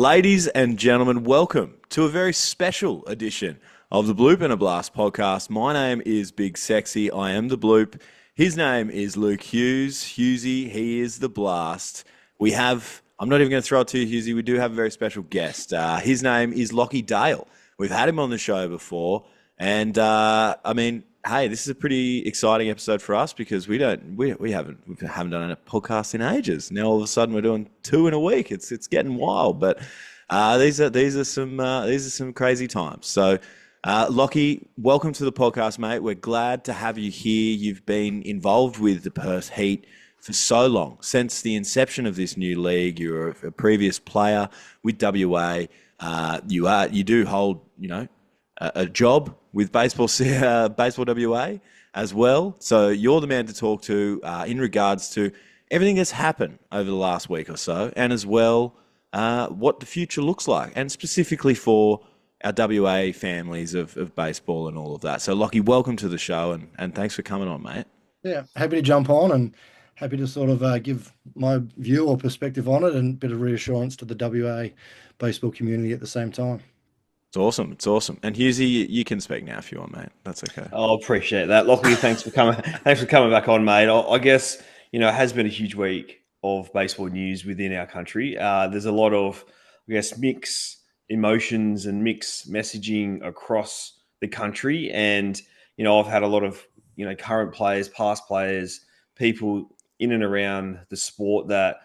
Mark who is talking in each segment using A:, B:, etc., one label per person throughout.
A: Ladies and gentlemen, welcome to a very special edition of the Bloop and a Blast podcast. My name is Big Sexy. I am the Bloop. His name is Luke Hughes. Hughesy, he is the Blast. I'm not even going to throw it to you, Hughesy. We do have a very special guest. His name is Lachy Dale. We've had him on the show before. And hey, this is a pretty exciting episode for us because we haven't done a podcast in ages. Now all of a sudden we're doing two in a week. It's getting wild, but these are some crazy times. So, Lachy, welcome to the podcast, mate. We're glad to have you here. You've been involved with the Perth Heat for so long, since the inception of this new league. You're a previous player with WA. You do hold, a job with baseball WA as well. So you're the man to talk to in regards to everything that's happened over the last week or so, and as well what the future looks like, and specifically for our WA families of baseball and all of that. So Lachy, welcome to the show, and thanks for coming on, mate.
B: Yeah, happy to jump on and happy to sort of give my view or perspective on it and a bit of reassurance to the WA baseball community at the same time.
A: It's awesome. It's awesome. And Hughesy, you can speak now if you want, mate. That's okay.
C: I appreciate that. Lockley, thanks for coming. Thanks for coming back on, mate. I guess, it has been a huge week of baseball news within our country. There's a lot of, mixed emotions and mixed messaging across the country. And, I've had a lot of, current players, past players, people in and around the sport that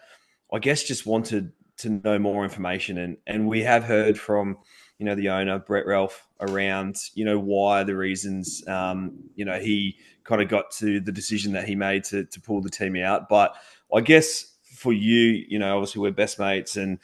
C: I guess just wanted to know more information. And we have heard from, the owner, Brett Ralph, around, why the reasons, he kind of got to the decision that he made to pull the team out. But I guess for you, obviously we're best mates, and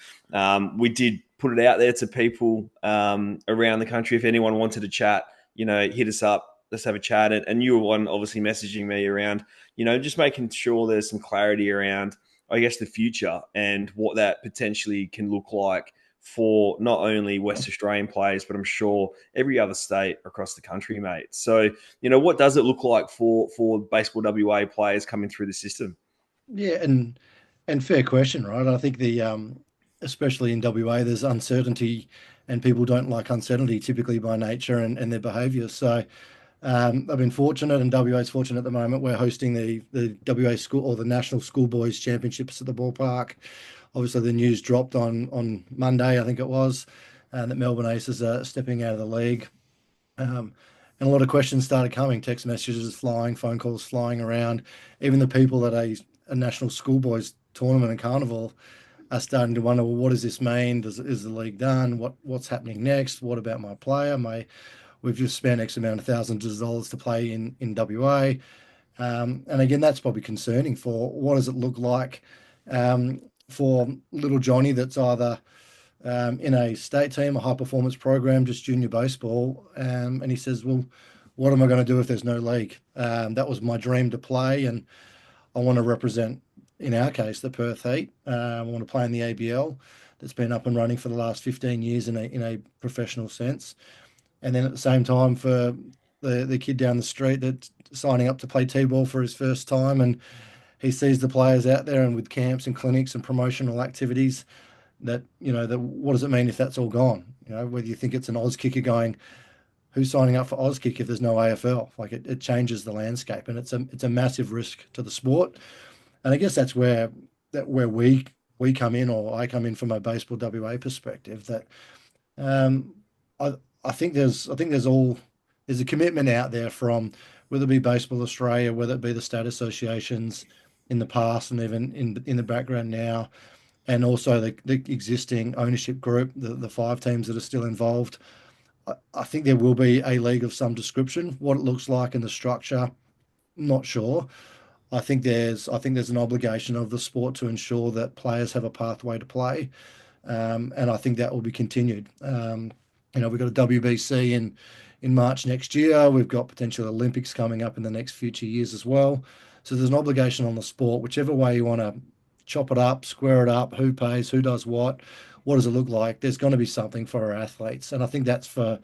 C: we did put it out there to people around the country. If anyone wanted to chat, hit us up, let's have a chat. And you were one obviously messaging me around, just making sure there's some clarity around, I guess, the future and what that potentially can look like for not only West Australian players, but I'm sure every other state across the country, mate. So, what does it look like for baseball WA players coming through the system?
B: Yeah, and fair question, right? I think especially in WA, there's uncertainty, and people don't like uncertainty typically by nature and their behaviour. So I've been fortunate, and WA is fortunate at the moment. We're hosting the WA school or the National Schoolboys Championships at the ballpark. Obviously, the news dropped on Monday, I think it was, that Melbourne Aces are stepping out of the league. And a lot of questions started coming, text messages flying, phone calls flying around. Even the people at a National Schoolboys tournament and carnival are starting to wonder, well, what does this mean? Is the league done? What's happening next? What about my player? We've just spent X amount of thousands of dollars to play in WA. And again, that's probably concerning for what does it look like for little Johnny that's either in a state team, a high performance program, just junior baseball. And he says, well, what am I going to do if there's no league? That was my dream to play. And I want to represent, in our case, the Perth Heat. I want to play in the ABL that's been up and running for the last 15 years in a professional sense. And then at the same time for the kid down the street that's signing up to play T-ball for his first time, and he sees the players out there and with camps and clinics and promotional activities that, what does it mean if that's all gone? Whether you think it's an Oz kicker going, who's signing up for Oz kick if there's no AFL? Like it changes the landscape, and it's a massive risk to the sport. And I guess that's where we come in, or I come in from a baseball WA perspective, that I think there's a commitment out there from whether it be Baseball Australia, whether it be the state associations in the past and even in the background now, and also the existing ownership group, the five teams that are still involved. I think there will be a league of some description. What it looks like in the structure, not sure. I think there's an obligation of the sport to ensure that players have a pathway to play, and I think that will be continued. We've got a WBC in March next year. We've got potential Olympics coming up in the next future years as well. So there's an obligation on the sport, whichever way you want to chop it up, square it up, who pays, who does what does it look like? There's going to be something for our athletes. And I think that's for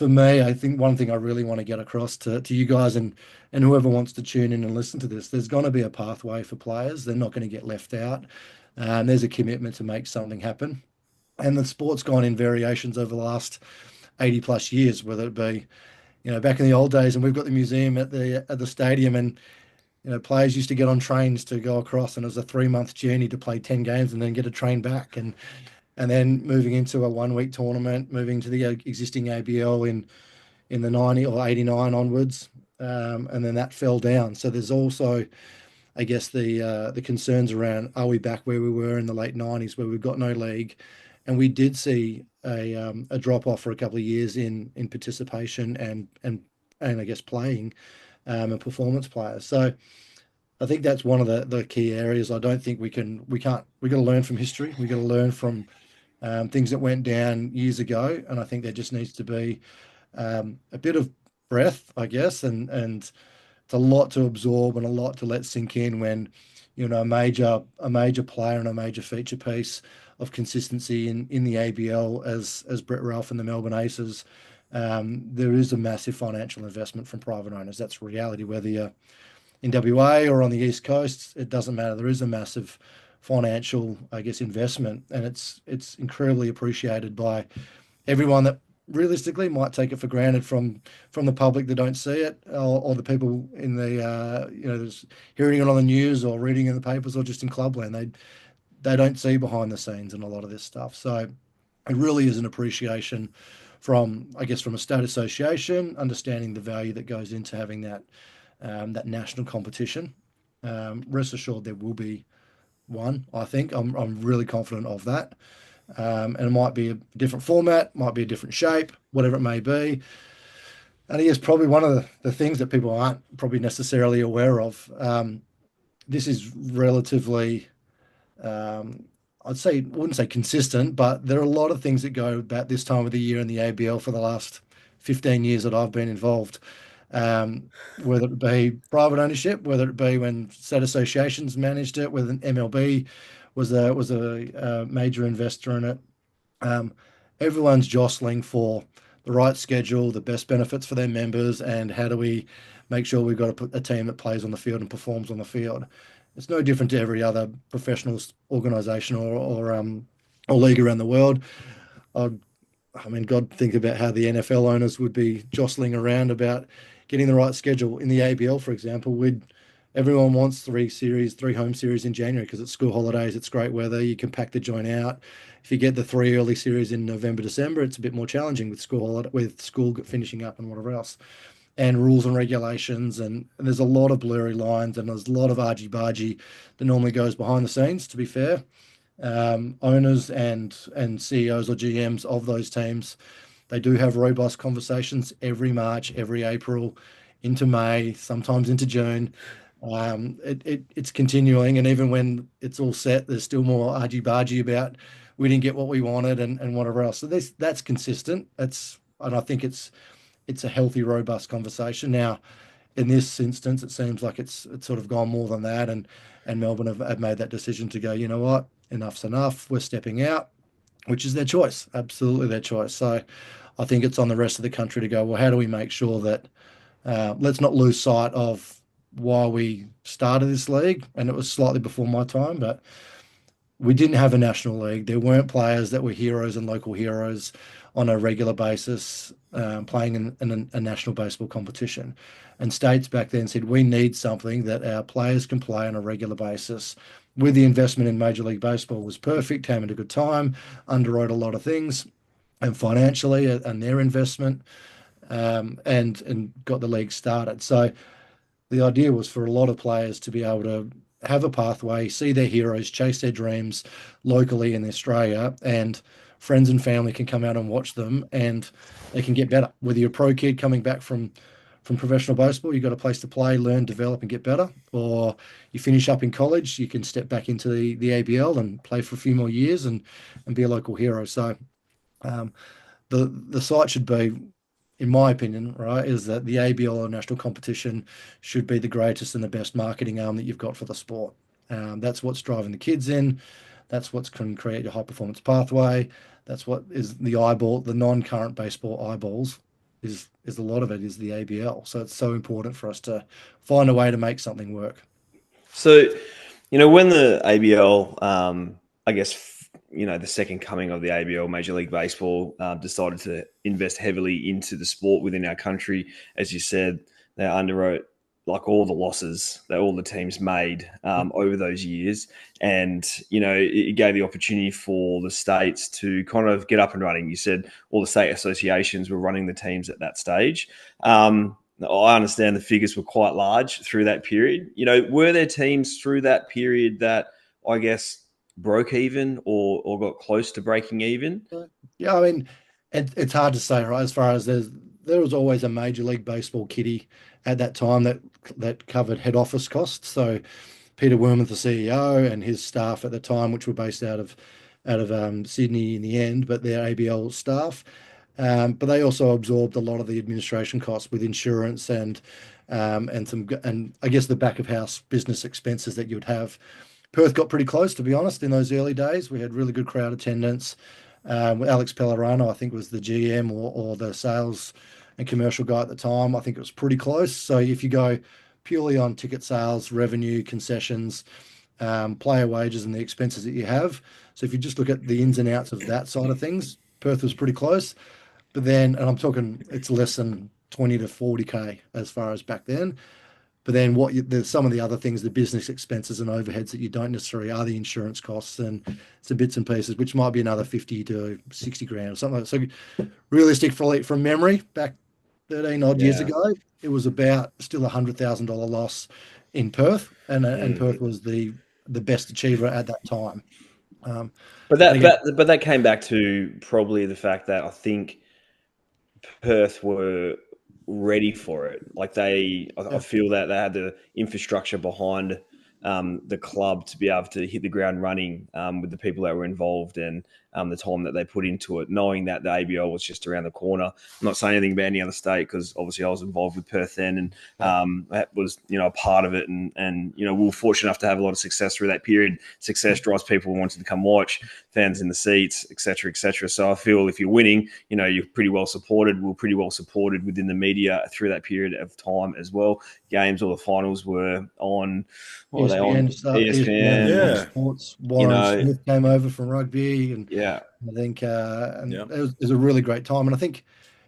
B: me. I think one thing I really want to get across to you guys and whoever wants to tune in and listen to this, there's going to be a pathway for players. They're not going to get left out. There's a commitment to make something happen. And the sport's gone in variations over the last 80 plus years, whether it be, back in the old days, and we've got the museum at the stadium, and players used to get on trains to go across, and it was a 3 month journey to play 10 games and then get a train back, and then moving into a 1 week tournament, moving to the existing ABL in the 90 or 89 onwards, and then that fell down. So there's also, I guess, the concerns around, are we back where we were in the late 90s where we've got no league, and we did see a drop off for a couple of years in participation and I guess playing and performance players. So I think that's one of the key areas. I don't think we got to learn from history. We got to learn from things that went down years ago, and I think there just needs to be a bit of breath, I guess, and it's a lot to absorb and a lot to let sink in when a major player and a major feature piece of consistency in the ABL as Brett Ralph and the Melbourne Aces. There is a massive financial investment from private owners. That's reality. Whether you're in WA or on the East Coast, it doesn't matter. There is a massive financial, I guess, investment, and it's incredibly appreciated by everyone that realistically might take it for granted from the public that don't see it, or the people in the just hearing it on the news or reading in the papers or just in clubland. They don't see behind the scenes in a lot of this stuff. So it really is an appreciation from, I guess, from a state association, understanding the value that goes into having that national competition. Rest assured, there will be one. I think I'm really confident of that. And it might be a different format, might be a different shape, whatever it may be. And I guess probably one of the things that people aren't probably necessarily aware of, this is relatively, wouldn't say consistent, but there are a lot of things that go about this time of the year in the ABL for the last 15 years that I've been involved. Whether it be private ownership, whether it be when state associations managed it, whether an MLB was a major investor in it. Um, Everyone's jostling for the right schedule, the best benefits for their members, and how do we make sure we've got a team that plays on the field and performs on the field. It's no different to every other professional organisation or league around the world. I mean, God, think about how the NFL owners would be jostling around about getting the right schedule. In the ABL, for example, everyone wants three home series in January because it's school holidays, it's great weather, you can pack the joint out. If you get the three early series in November, December, it's a bit more challenging with school finishing up and whatever else. And rules and regulations, and there's a lot of blurry lines, and there's a lot of argy-bargy that normally goes behind the scenes, to be fair. Owners and CEOs or GMs of those teams, they do have robust conversations every March, every April, into May, sometimes into June. It's continuing, and even when it's all set, there's still more argy-bargy about we didn't get what we wanted and whatever else. So that's consistent. And I think it's a healthy, robust conversation. Now, in this instance, it seems like it's sort of gone more than that, and Melbourne have made that decision to go, you know what, enough's enough, we're stepping out, which is their choice, absolutely their choice. So I think it's on the rest of the country to go, well, how do we make sure that let's not lose sight of why we started this league, and it was slightly before my time, but we didn't have a national league. There weren't players that were heroes and local heroes on a regular basis playing in a national baseball competition. And states back then said, we need something that our players can play on a regular basis. With the investment in Major League Baseball was perfect, came at a good time, underwrote a lot of things, and financially and their investment, and got the league started. So the idea was for a lot of players to be able to have a pathway, see their heroes, chase their dreams locally in Australia, and friends and family can come out and watch them, and they can get better. Whether you're a pro kid coming back from professional baseball, you've got a place to play, learn, develop, and get better, or you finish up in college, you can step back into the ABL and play for a few more years and be a local hero. So the site should be, in my opinion, right, is that the ABL or national competition should be the greatest and the best marketing arm that you've got for the sport. That's what's driving the kids in. That's what's can create your high performance pathway. That's what is the eyeball, the non-current baseball eyeballs is a lot of it is the ABL. So it's so important for us to find a way to make something work.
C: So, when the ABL, I guess, the second coming of the ABL, Major League Baseball, decided to invest heavily into the sport within our country. As you said, they underwrote like all the losses that all the teams made over those years. And, it gave the opportunity for the states to kind of get up and running. You said all the state associations were running the teams at that stage. I understand the figures were quite large through that period. Were there teams through that period that I guess broke even or got close to breaking even?
B: Yeah, I mean, it's hard to say, right? As far as there was always a Major League Baseball kitty at that time that covered head office costs. So Peter Wormuth, the CEO, and his staff at the time, which were based out of Sydney in the end, but their ABL staff. But they also absorbed a lot of the administration costs with insurance and I guess the back of house business expenses that you'd have. Perth got pretty close, to be honest, in those early days. We had really good crowd attendance. Alex Pellerano, I think, was the GM or the sales and commercial guy at the time. I think it was pretty close. So if you go purely on ticket sales, revenue, concessions, player wages, and the expenses that you have. So if you just look at the ins and outs of that side of things, Perth was pretty close. But then, and I'm talking, it's less than 20 to 40K as far as back then. But then there's some of the other things, the business expenses and overheads that you don't necessarily are the insurance costs and some bits and pieces, which might be another 50 to 60 grand or something like that. So realistic from memory, back 13 odd years ago, it was about still $100,000 loss in Perth, and Perth was the best achiever at that time.
C: But that came back to probably the fact that I think Perth were ready for it. Like I feel that they had the infrastructure behind the club to be able to hit the ground running with the people that were involved and the time that they put into it, knowing that the ABL was just around the corner. I'm not saying anything about any other state because obviously I was involved with Perth then and that was, a part of it. And we were fortunate enough to have a lot of success through that period. Success drives people who wanted to come watch, fans in the seats, et cetera, et cetera. So I feel if you're winning, you're pretty well supported. We're pretty well supported within the media through that period of time as well. Games or the finals were on ESPN,
B: Sports. Warren Smith came over from rugby, and I think it was a really great time. And I think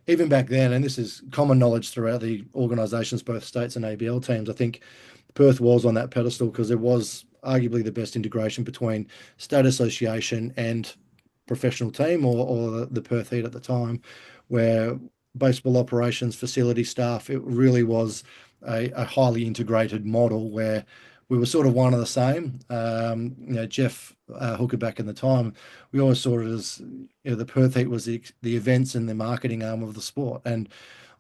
B: even back then, and this is common knowledge throughout the organisations, both states and ABL teams, I think Perth was on that pedestal because there was arguably the best integration between state association and professional team or the Perth Heat at the time, where baseball operations, facility staff, it really was a highly integrated model where we were sort of one of the same. Jeff Hooker back in the time, we always saw it as the Perth Heat was the events and the marketing arm of the sport, and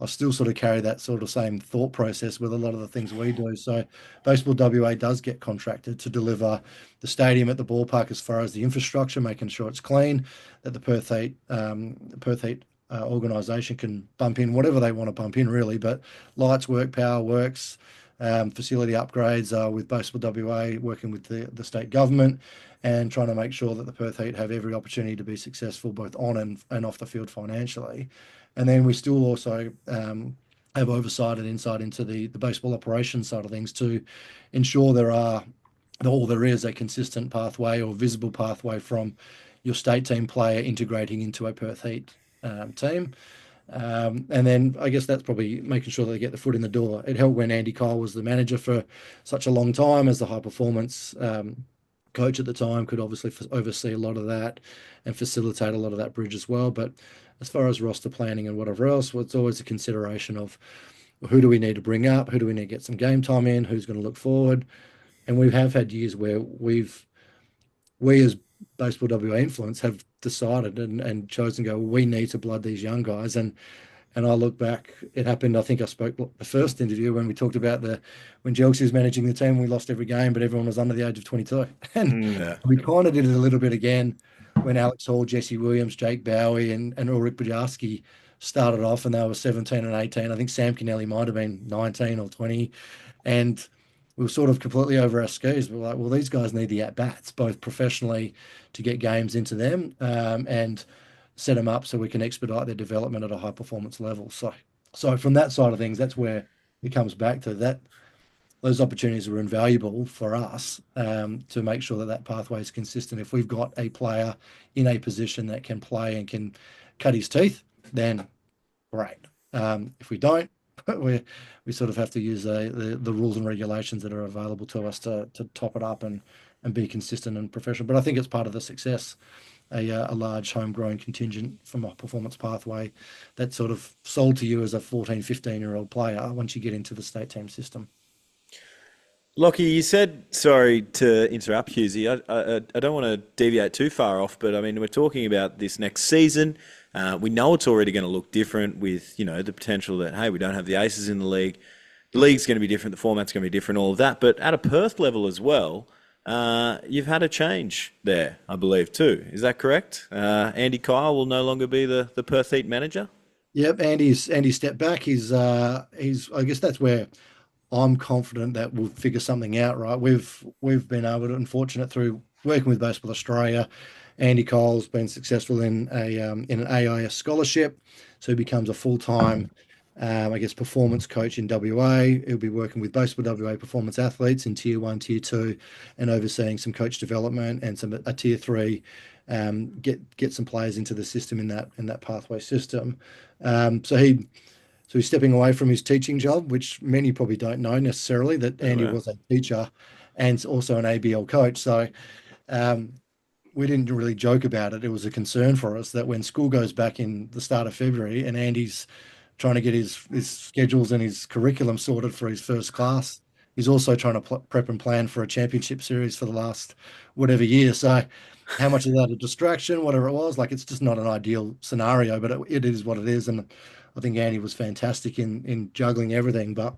B: I still sort of carry that sort of same thought process with a lot of the things we do. So Baseball WA does get contracted to deliver the stadium at the ballpark as far as the infrastructure, making sure it's clean, that the Perth Heat organisation can bump in whatever they want to bump in, really. But lights work, power works, facility upgrades with Baseball WA, working with the state government and trying to make sure that the Perth Heat have every opportunity to be successful both on and off the field financially. And then we still also have oversight and insight into the baseball operations side of things to ensure there is a consistent pathway or visible pathway from your state team player integrating into a Perth Heat team. And then I guess that's probably making sure they get the foot in the door. It helped when Andy Kyle was the manager for such a long time as the high performance coach at the time, could obviously oversee a lot of that and facilitate a lot of that bridge as well. But as far as roster planning and whatever else, well, it's always a consideration of who do we need to bring up, who do we need to get some game time in, who's going to look forward. And we have had years where we as Baseball WA influence have decided and chosen to go, we need to blood these young guys. And I look back, it happened, I think I spoke the first interview when we talked about when Jelksy was managing the team, we lost every game, but everyone was under the age of 22. And we kind of did it a little bit again when Alex Hall, Jesse Williams, Jake Bowie and Ulrich Bujarski started off, and they were 17 and 18. I think Sam Kennelly might have been 19 or 20. And we were sort of completely over our skis. We're like, well, these guys need the at-bats, both professionally to get games into them and set them up so we can expedite their development at a high performance level. So from that side of things, that's where it comes back to that. those opportunities are invaluable for us to make sure that that pathway is consistent. If we've got a player in a position that can play and can cut his teeth, then great. If we don't, we sort of have to use the rules and regulations that are available to us to top it up and be consistent and professional. But I think it's part of the success, a large homegrown contingent from a performance pathway that's sort of sold to you as a 14, 15-year-old player once you get into the state team system.
A: Lockie, you said, sorry to interrupt, Hughesy. I don't want to deviate too far off, but I mean, we're talking about this next season. We know it's already going to look different with, the potential that, hey, we don't have the aces in the league. The league's going to be different, the format's going to be different, all of that. But at a Perth level as well, you've had a change there, I believe, too. Is that correct? Andy Kyle will no longer be the Perth Heat manager?
B: Yep, Andy stepped back. He's I guess that's where I'm confident that we'll figure something out, right? We've been able to, unfortunate through working with Baseball Australia. Andy Cole's been successful in an AIS scholarship, so he becomes a full-time, I guess, performance coach in WA. He'll be working with Baseball WA performance athletes in Tier 1, Tier 2, and overseeing some coach development and a Tier 3, get some players into the system in that pathway system. So he's stepping away from his teaching job, which many probably don't know necessarily, that Andy was a teacher and also an ABL coach. So we didn't really joke about it. It was a concern for us that when school goes back in the start of February and Andy's trying to get his schedules and his curriculum sorted for his first class, he's also trying to prep and plan for a championship series for the last whatever year. So how much is that a distraction, whatever it was, like it's just not an ideal scenario, but it is what it is. And I think Andy was fantastic in juggling everything, but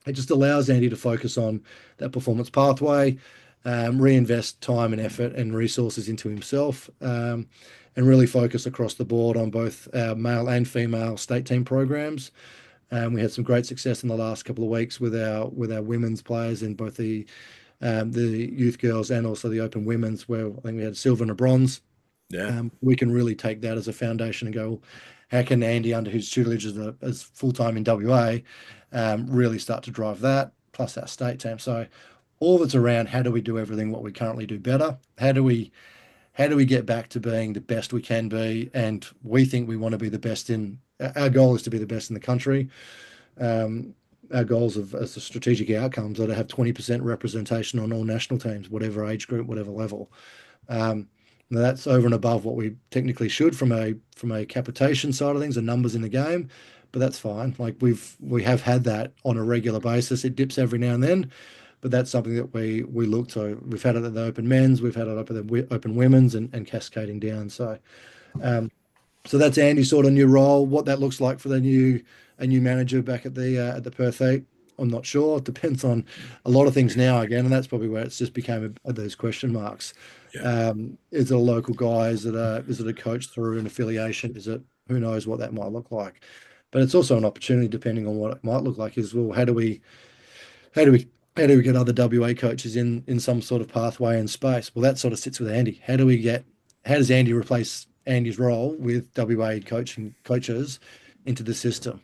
B: it just allows Andy to focus on that performance pathway, reinvest time and effort and resources into himself, and really focus across the board on both our male and female state team programs. We had some great success in the last couple of weeks with our women's players in both the youth girls and also the open women's, where I think we had silver and a bronze.
A: Yeah.
B: We can really take that as a foundation and go, how can Andy, under his tutelage as full-time in WA, really start to drive that, plus our state team. So all of it's around how do we do everything what we currently do better? How do we get back to being the best we can be? And we think we want to be the best our goal is to be the best in the country. Our goals as the strategic outcomes are to have 20% representation on all national teams, whatever age group, whatever level. Now that's over and above what we technically should from a capitation side of things and numbers in the game, but that's fine. Like we have had that on a regular basis. It dips every now and then, but that's something that we look to. We've had it at the open men's, we've had it up at the open women's, and cascading down. So that's Andy's sort of new role. What that looks like for a new manager back at the Perth Heat, I'm not sure. It depends on a lot of things now again, and that's probably where it's just became those question marks.
A: Yeah.
B: Is it a local guy? Is it a coach through an affiliation? Is it, who knows what that might look like? But it's also an opportunity, depending on what it might look like, is, well, how do we get other WA coaches in some sort of pathway and space? Well, that sort of sits with Andy. How does Andy replace Andy's role with WA coaches into the system?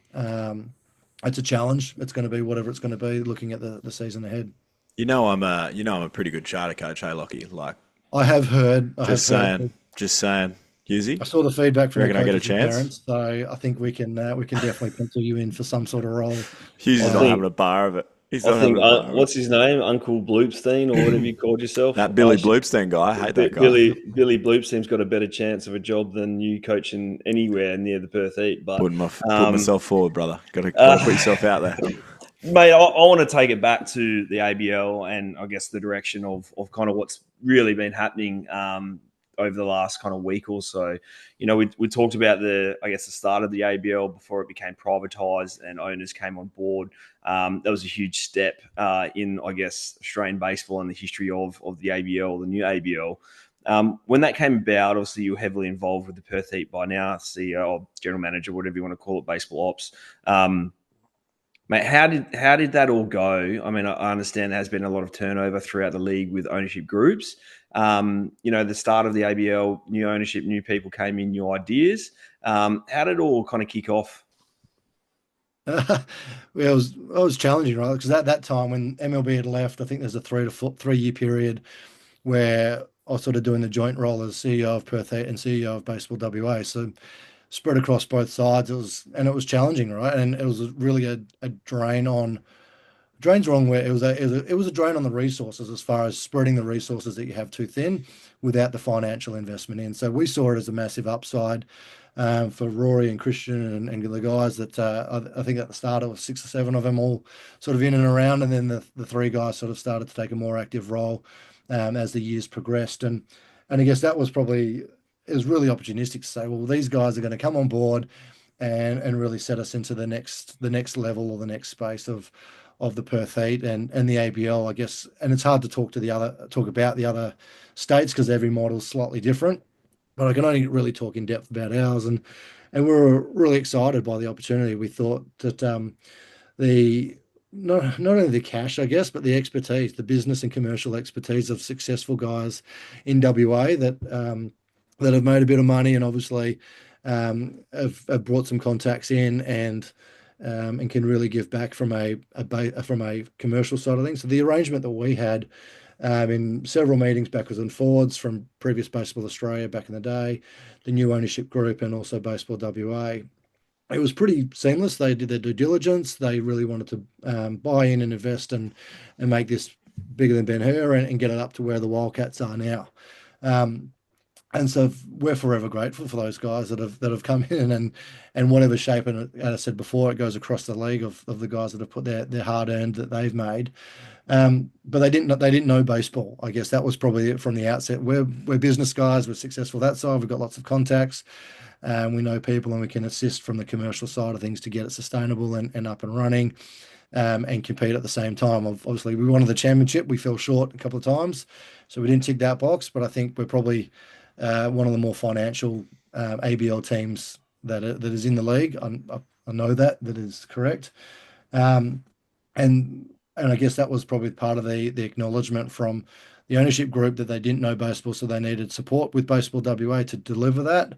B: It's a challenge. It's going to be whatever it's going to be, looking at the season ahead.
A: I'm a pretty good charter coach, hey, Lockie? Like,
B: I have heard.
A: just saying. Hughesy?
B: I saw the feedback from the
A: Reckon I get a
B: coaches and
A: chance?
B: parents, so I think we can definitely pencil you in for some sort of role.
A: Hughesy's not having a bar of it. He's not
C: I think,
A: having a bar of it.
C: what's his name? Uncle Bloopstein, or whatever you called yourself.
A: That Billy Bloopstein guy. I hate that guy.
C: Billy Bloopstein's got a better chance of a job than you coaching anywhere near the Perth Heat. But
A: Put myself forward, brother. Got to put yourself out there.
C: Mate, I want to take it back to the ABL and I guess the direction of kind of what's really been happening over the last kind of week or so. We talked about the start of the ABL before it became privatised and owners came on board. That was a huge step in, I guess, Australian baseball and the history of the ABL, the new ABL. When that came about, obviously you were heavily involved with the Perth Heat by now, CEO, general manager, whatever you want to call it, baseball ops. Mate, how did that all go? I mean, I understand there has been a lot of turnover throughout the league with ownership groups. The start of the ABL, new ownership, new people came in, new ideas. How did it all kind of kick off?
B: Well, it was challenging, right? Because at that time when MLB had left, I think there's a 3 year period where I was sort of doing the joint role as CEO of Perth Heat and CEO of Baseball WA. So spread across both sides. It was challenging, right? And it was really a drain on drain's the wrong way. It was a drain on the resources as far as spreading the resources that you have too thin without the financial investment in. So we saw it as a massive upside for Rory and Christian and the guys that I think at the start it was 6 or 7 of them all sort of in and around, and then the three guys sort of started to take a more active role as the years progressed, and I guess that was probably it was really opportunistic to say, well, these guys are going to come on board and really set us into the next level or the next space of the Perth Heat and the ABL, I guess. And it's hard to talk about the other states because every model is slightly different. But I can only really talk in depth about ours, and we were really excited by the opportunity. We thought that the not only the cash, I guess, but the expertise, the business and commercial expertise of successful guys in WA that have made a bit of money and obviously have brought some contacts in and can really give back from a commercial side of things. So the arrangement that we had in several meetings backwards and forwards from previous Baseball Australia back in the day, the new ownership group, and also Baseball WA, it was pretty seamless. They did their due diligence. They really wanted to buy in and invest and make this bigger than Ben Hur and get it up to where the Wildcats are now. Um, and so we're forever grateful for those guys that have come in and whatever shape, and as I said before, it goes across the league of the guys that have put their hard earned that they've made. But they didn't know baseball. I guess that was probably it from the outset. We're business guys. We're successful that side. We've got lots of contacts. We know people, and we can assist from the commercial side of things to get it sustainable and up and running, and compete at the same time. Obviously, we wanted the championship. We fell short a couple of times, so we didn't tick that box. But I think we're probably one of the more financial ABL teams that is in the league. I know that is correct. Um, and I guess that was probably part of the acknowledgement from the ownership group that they didn't know baseball, so they needed support with Baseball WA to deliver that.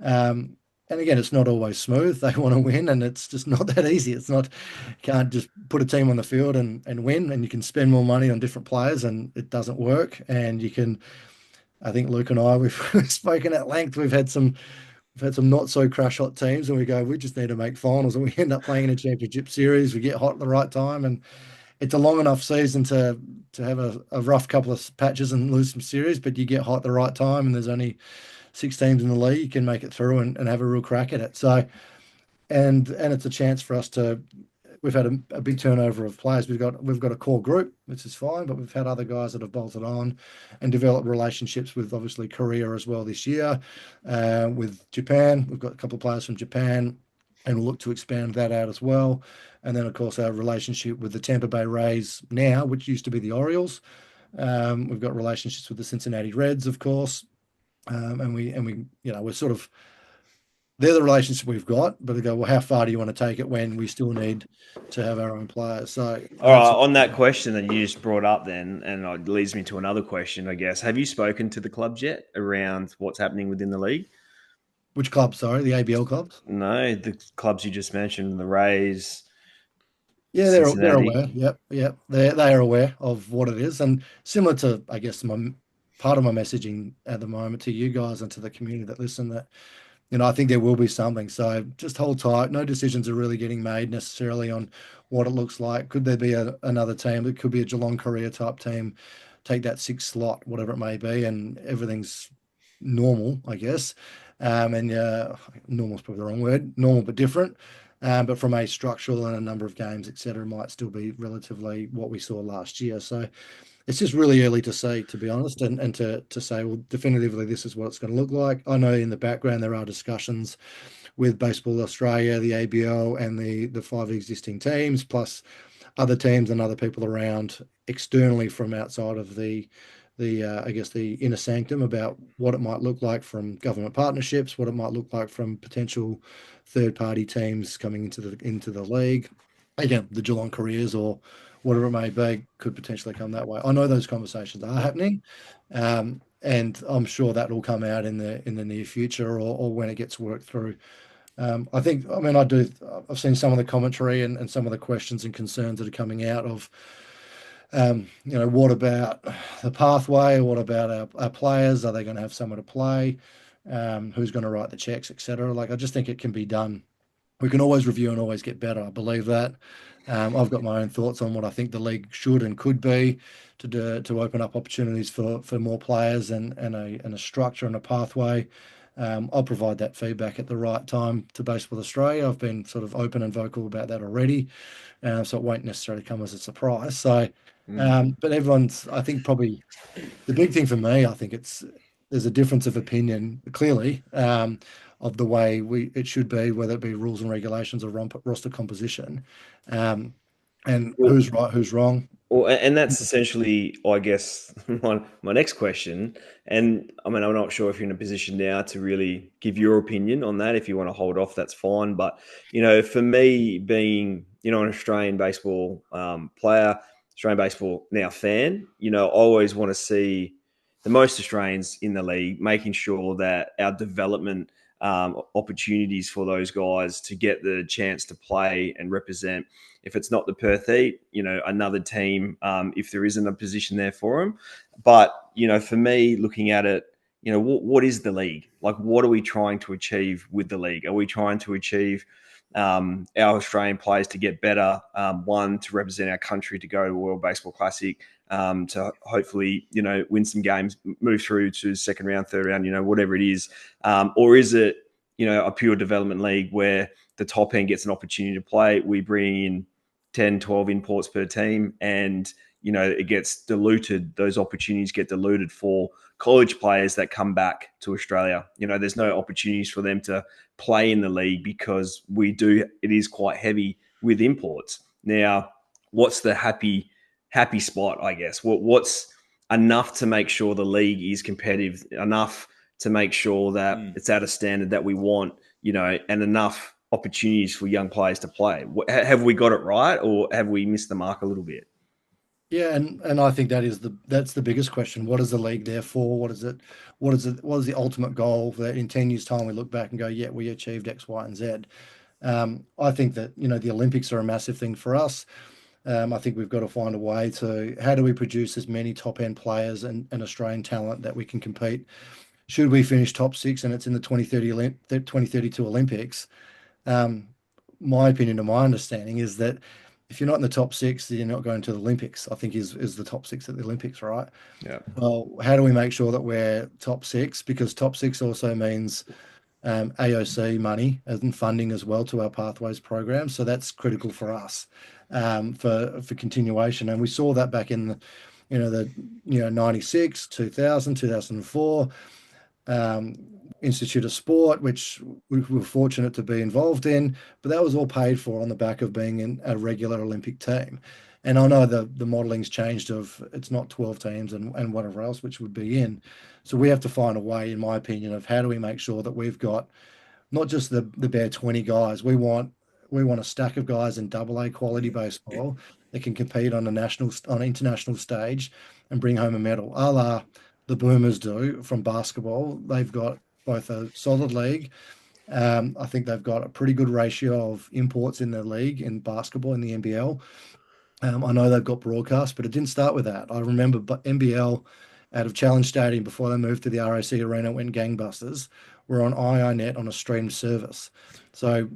B: Um, and again, it's not always smooth. They want to win, and it's just not that easy. It's not, you can't just put a team on the field and win, and you can spend more money on different players, and it doesn't work. And you can, I think Luke and I, we've spoken at length. We've had some not so crash hot teams, and we just need to make finals, and we end up playing in a championship series. We get hot at the right time, and it's a long enough season to have a rough couple of patches and lose some series, but you get hot at the right time, and there's only 6 teams in the league. You can make it through and have a real crack at it. So, and it's a chance for us to. We've had a big turnover of players. We've got a core group, which is fine, but we've had other guys that have bolted on and developed relationships with obviously Korea as well this year. With Japan, we've got a couple of players from Japan, and we'll look to expand that out as well. And then, of course, our relationship with the Tampa Bay Rays now, which used to be the Orioles. We've got relationships with the Cincinnati Reds, of course, and we, we're sort of they're the relationship we've got. But they go, well, how far do you want to take it when we still need to have our own players? So,
C: All right, on that question that you just brought up, then, and it leads me to another question, I guess. Have you spoken to the clubs yet around what's happening within the league?
B: which clubs? Sorry, the ABL clubs.
C: No, the clubs you just mentioned, the Rays,
B: Yeah, they're
C: Cincinnati.
B: aware. Yep. They are aware of what it is, and similar to, I guess, my part of my messaging at the moment to you guys and to the community that listen, that I think there will be something. So just hold tight. No decisions are really getting made necessarily on what it looks like. Could there be another team? It could be a Geelong Korea type team, take that sixth slot, whatever it may be, and everything's normal, I guess. And normal is probably the wrong word, normal but different. But from a structural and a number of games, etc., might still be relatively what we saw last year. So it's just really early to say, to be honest, and to say, well, definitively, this is what it's going to look like. I know in the background there are discussions with Baseball Australia, the ABL, and the five existing teams, plus other teams and other people around externally from outside of the I guess the inner sanctum about what it might look like from government partnerships, what it might look like from potential third party teams coming into the league. Again, the Geelong Careers or whatever it may be could potentially come that way. I know those conversations are happening, and I'm sure that will come out in the near future or when it gets worked through I think, I mean, I do. I've seen some of the commentary and some of the questions and concerns that are coming out of, what about the pathway? What about our players? Are they going to have somewhere to play? Who's going to write the checks, etc.? Like, I just think it can be done. We can always review and always get better. I believe that. I've got my own thoughts on what I think the league should and could be to open up opportunities for more players and a structure and a pathway. I'll provide that feedback at the right time to Baseball Australia. I've been sort of open and vocal about that already, so it won't necessarily come as a surprise. So, but everyone's, I think, probably the big thing for me, I think there's a difference of opinion clearly of the way it should be, whether it be rules and regulations or roster composition, and
C: Well,
B: who's right, who's wrong.
C: Well, and that's essentially, I guess, my next question. And I mean, I'm not sure if you're in a position now to really give your opinion on that. If you want to hold off, that's fine. But, for me, being, an Australian baseball player, Australian baseball now fan, I always want to see the most Australians in the league, making sure that our development opportunities for those guys to get the chance to play and represent. If it's not the Perth Heat, another team, if there isn't a position there for them. But, for me, looking at it, what is the league? Like, what are we trying to achieve with the league? Are we trying to achieve our Australian players to get better? One, to represent our country, to go to World Baseball Classic, to hopefully, win some games, move through to second round, third round, whatever it is. Or is it, a pure development league where the top end gets an opportunity to play? We bring in 10, 12 imports per team and, it gets diluted. Those opportunities get diluted for college players that come back to Australia. There's no opportunities for them to play in the league because it is quite heavy with imports. Now, what's the happy spot, I guess? What's enough to make sure the league is competitive, enough to make sure that it's at a standard that we want, and enough opportunities for young players to play? Have we got it right, or have we missed the mark a little bit?
B: Yeah, and I think that's the biggest question. What is the league there for? What is it? What is it? What is the ultimate goal that in 10 years' time we look back and go, yeah, we achieved X, Y, and Z. I think that the Olympics are a massive thing for us. I think we've got to find a way to how do we produce as many top end players and Australian talent that we can compete. Should we finish top six and it's in the 2032 Olympics? My opinion and my understanding is that if you're not in the top six, then you're not going to the Olympics. I think is the top six at the Olympics, right?
C: Yeah.
B: Well, how do we make sure that we're top six? Because top six also means AOC money and funding as well to our pathways program. So that's critical for us for continuation. And we saw that back in the 96, 2000, 2004. Institute of Sport, which we were fortunate to be involved in, but that was all paid for on the back of being in a regular Olympic team. And I know the modeling's changed of it's not 12 teams and whatever else, which would be in. So we have to find a way, in my opinion, of how do we make sure that we've got not just the bare 20 guys. We want a stack of guys in AA quality baseball that can compete on an international stage and bring home a medal, a la the Boomers do from basketball. They've got both a solid league. I think they've got a pretty good ratio of imports in their league in basketball in the NBL. I know they've got broadcast, but it didn't start with that. I remember NBL out of Challenge Stadium before they moved to the RAC Arena went gangbusters. Were on IINet on a streamed service. So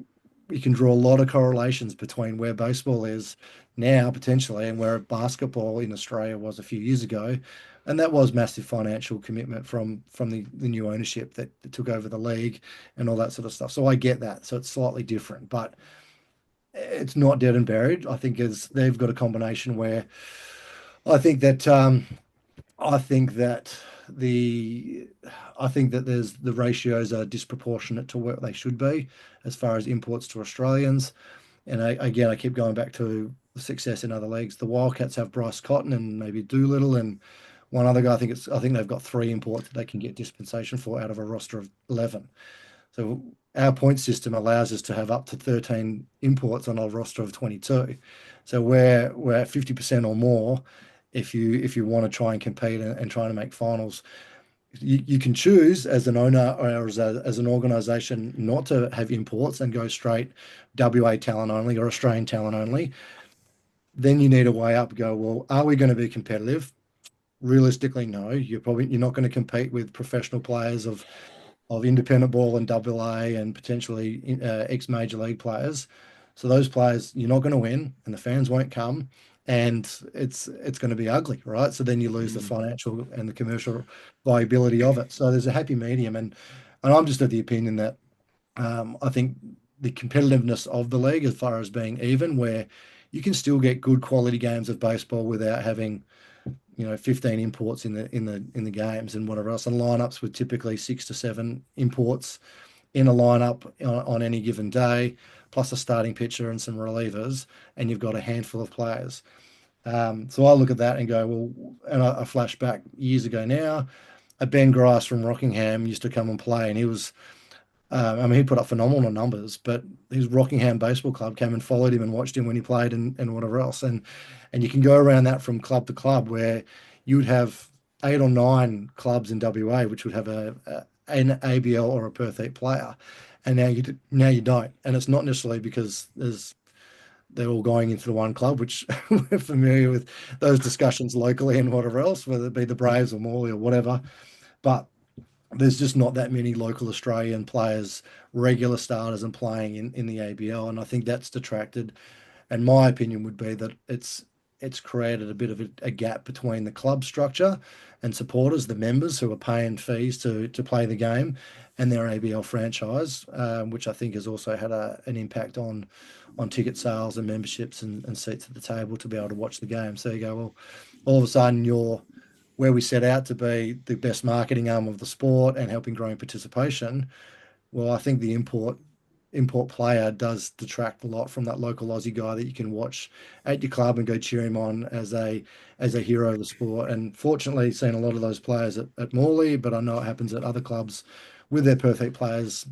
B: you can draw a lot of correlations between where baseball is now potentially and where basketball in Australia was a few years ago. And that was massive financial commitment from the new ownership that took over the league and all that sort of stuff. So I get that. So it's slightly different, but it's not dead and buried. I think they've got a combination where I think that I think that the I think that there's the ratios are disproportionate to what they should be as far as imports to Australians. And again, I keep going back to the success in other leagues. The Wildcats have Bryce Cotton and maybe Doolittle and one other guy. I think they've got 3 imports that they can get dispensation for out of a roster of 11. So our point system allows us to have up to 13 imports on a roster of 22. So we're at 50% or more if you want to try and compete and try to make finals. you can choose as an owner or as an organisation not to have imports and go straight WA talent only or Australian talent only. Then you need to weigh up, go, well, are we going to be competitive? Realistically, no. You're not going to compete with professional players of independent ball and WA and potentially ex-major league players. So those players, you're not going to win, and the fans won't come, and it's going to be ugly, right? So then you lose the financial and the commercial viability of it. So there's a happy medium, and I'm just of the opinion that I think the competitiveness of the league, as far as being even, where you can still get good quality games of baseball without having 15 imports in the games and whatever else, and lineups with typically 6 to 7 imports in a lineup on any given day, plus a starting pitcher and some relievers, and you've got a handful of players. So I look at that and go, well, and I flash back years ago now. A Ben Grice from Rockingham used to come and play, and he was he put up phenomenal numbers, but his Rockingham Baseball Club came and followed him and watched him when he played and whatever else. And you can go around that from club to club, where you would have 8 or 9 clubs in WA which would have an ABL or a Perth Heat player, and now you don't. And it's not necessarily because they're all going into the one club, which we're familiar with those discussions locally and whatever else, whether it be the Braves or Morley or whatever. But there's just not that many local Australian players, regular starters, and playing in the ABL, and I think that's detracted. And my opinion would be that it's created a bit of a gap between the club structure and supporters, the members who are paying fees to play the game, and their ABL franchise, which I think has also had an impact on ticket sales and memberships and seats at the table to be able to watch the game. So you go, well, all of a sudden you're where we set out to be the best marketing arm of the sport and helping growing participation. Well, I think the import player does detract a lot from that local Aussie guy that you can watch at your club and go cheer him on as a hero of the sport. And fortunately, seen a lot of those players at Morley, but I know it happens at other clubs with their Perth Heat players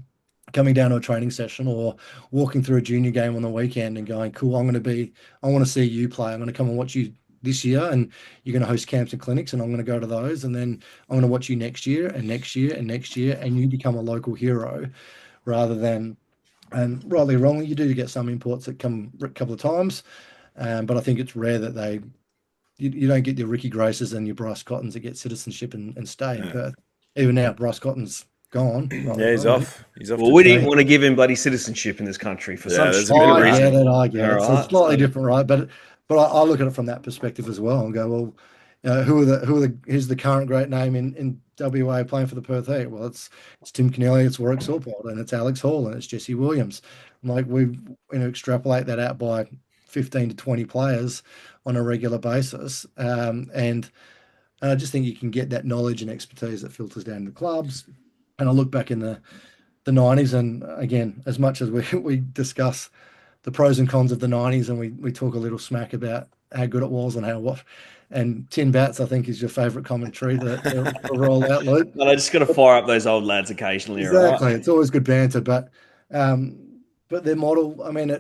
B: coming down to a training session or walking through a junior game on the weekend and going, cool, I want to see you play. I'm going to come and watch you this year, and you're going to host camps and clinics, and I'm going to go to those, and then I'm going to watch you next year and next year and next year, and you become a local hero rather than, and rightly or wrongly, you do get some imports that come a couple of times, but I think it's rare that you don't get your Ricky Graces and your Bryce Cottons that get citizenship and stay in Perth. Even now, Bryce Cotton's gone.
A: Yeah, he's off. He's off.
C: Well, we didn't want to give him bloody citizenship in this country for some
A: there's a bit of
C: stupid reason.
B: I get it. So it's slightly different, right? But I look at it from that perspective as well and go, well, who's the current great name in WA playing for the Perth Heat? Well, it's Tim Kennelly, it's Warwick Sorpold, and it's Alex Hall, and it's Jesse Williams. Like we extrapolate that out by 15 to 20 players on a regular basis, and I just think you can get that knowledge and expertise that filters down to clubs. And I look back in the 90s, and again, as much as we discuss the pros and cons of the 90s, and we talk a little smack about how good it was and and Tin Bats, I think, is your favourite commentary to roll out, Luke.
C: But I just got to fire up those old lads occasionally.
B: Exactly,
C: right?
B: It's always good banter, but their model, I mean,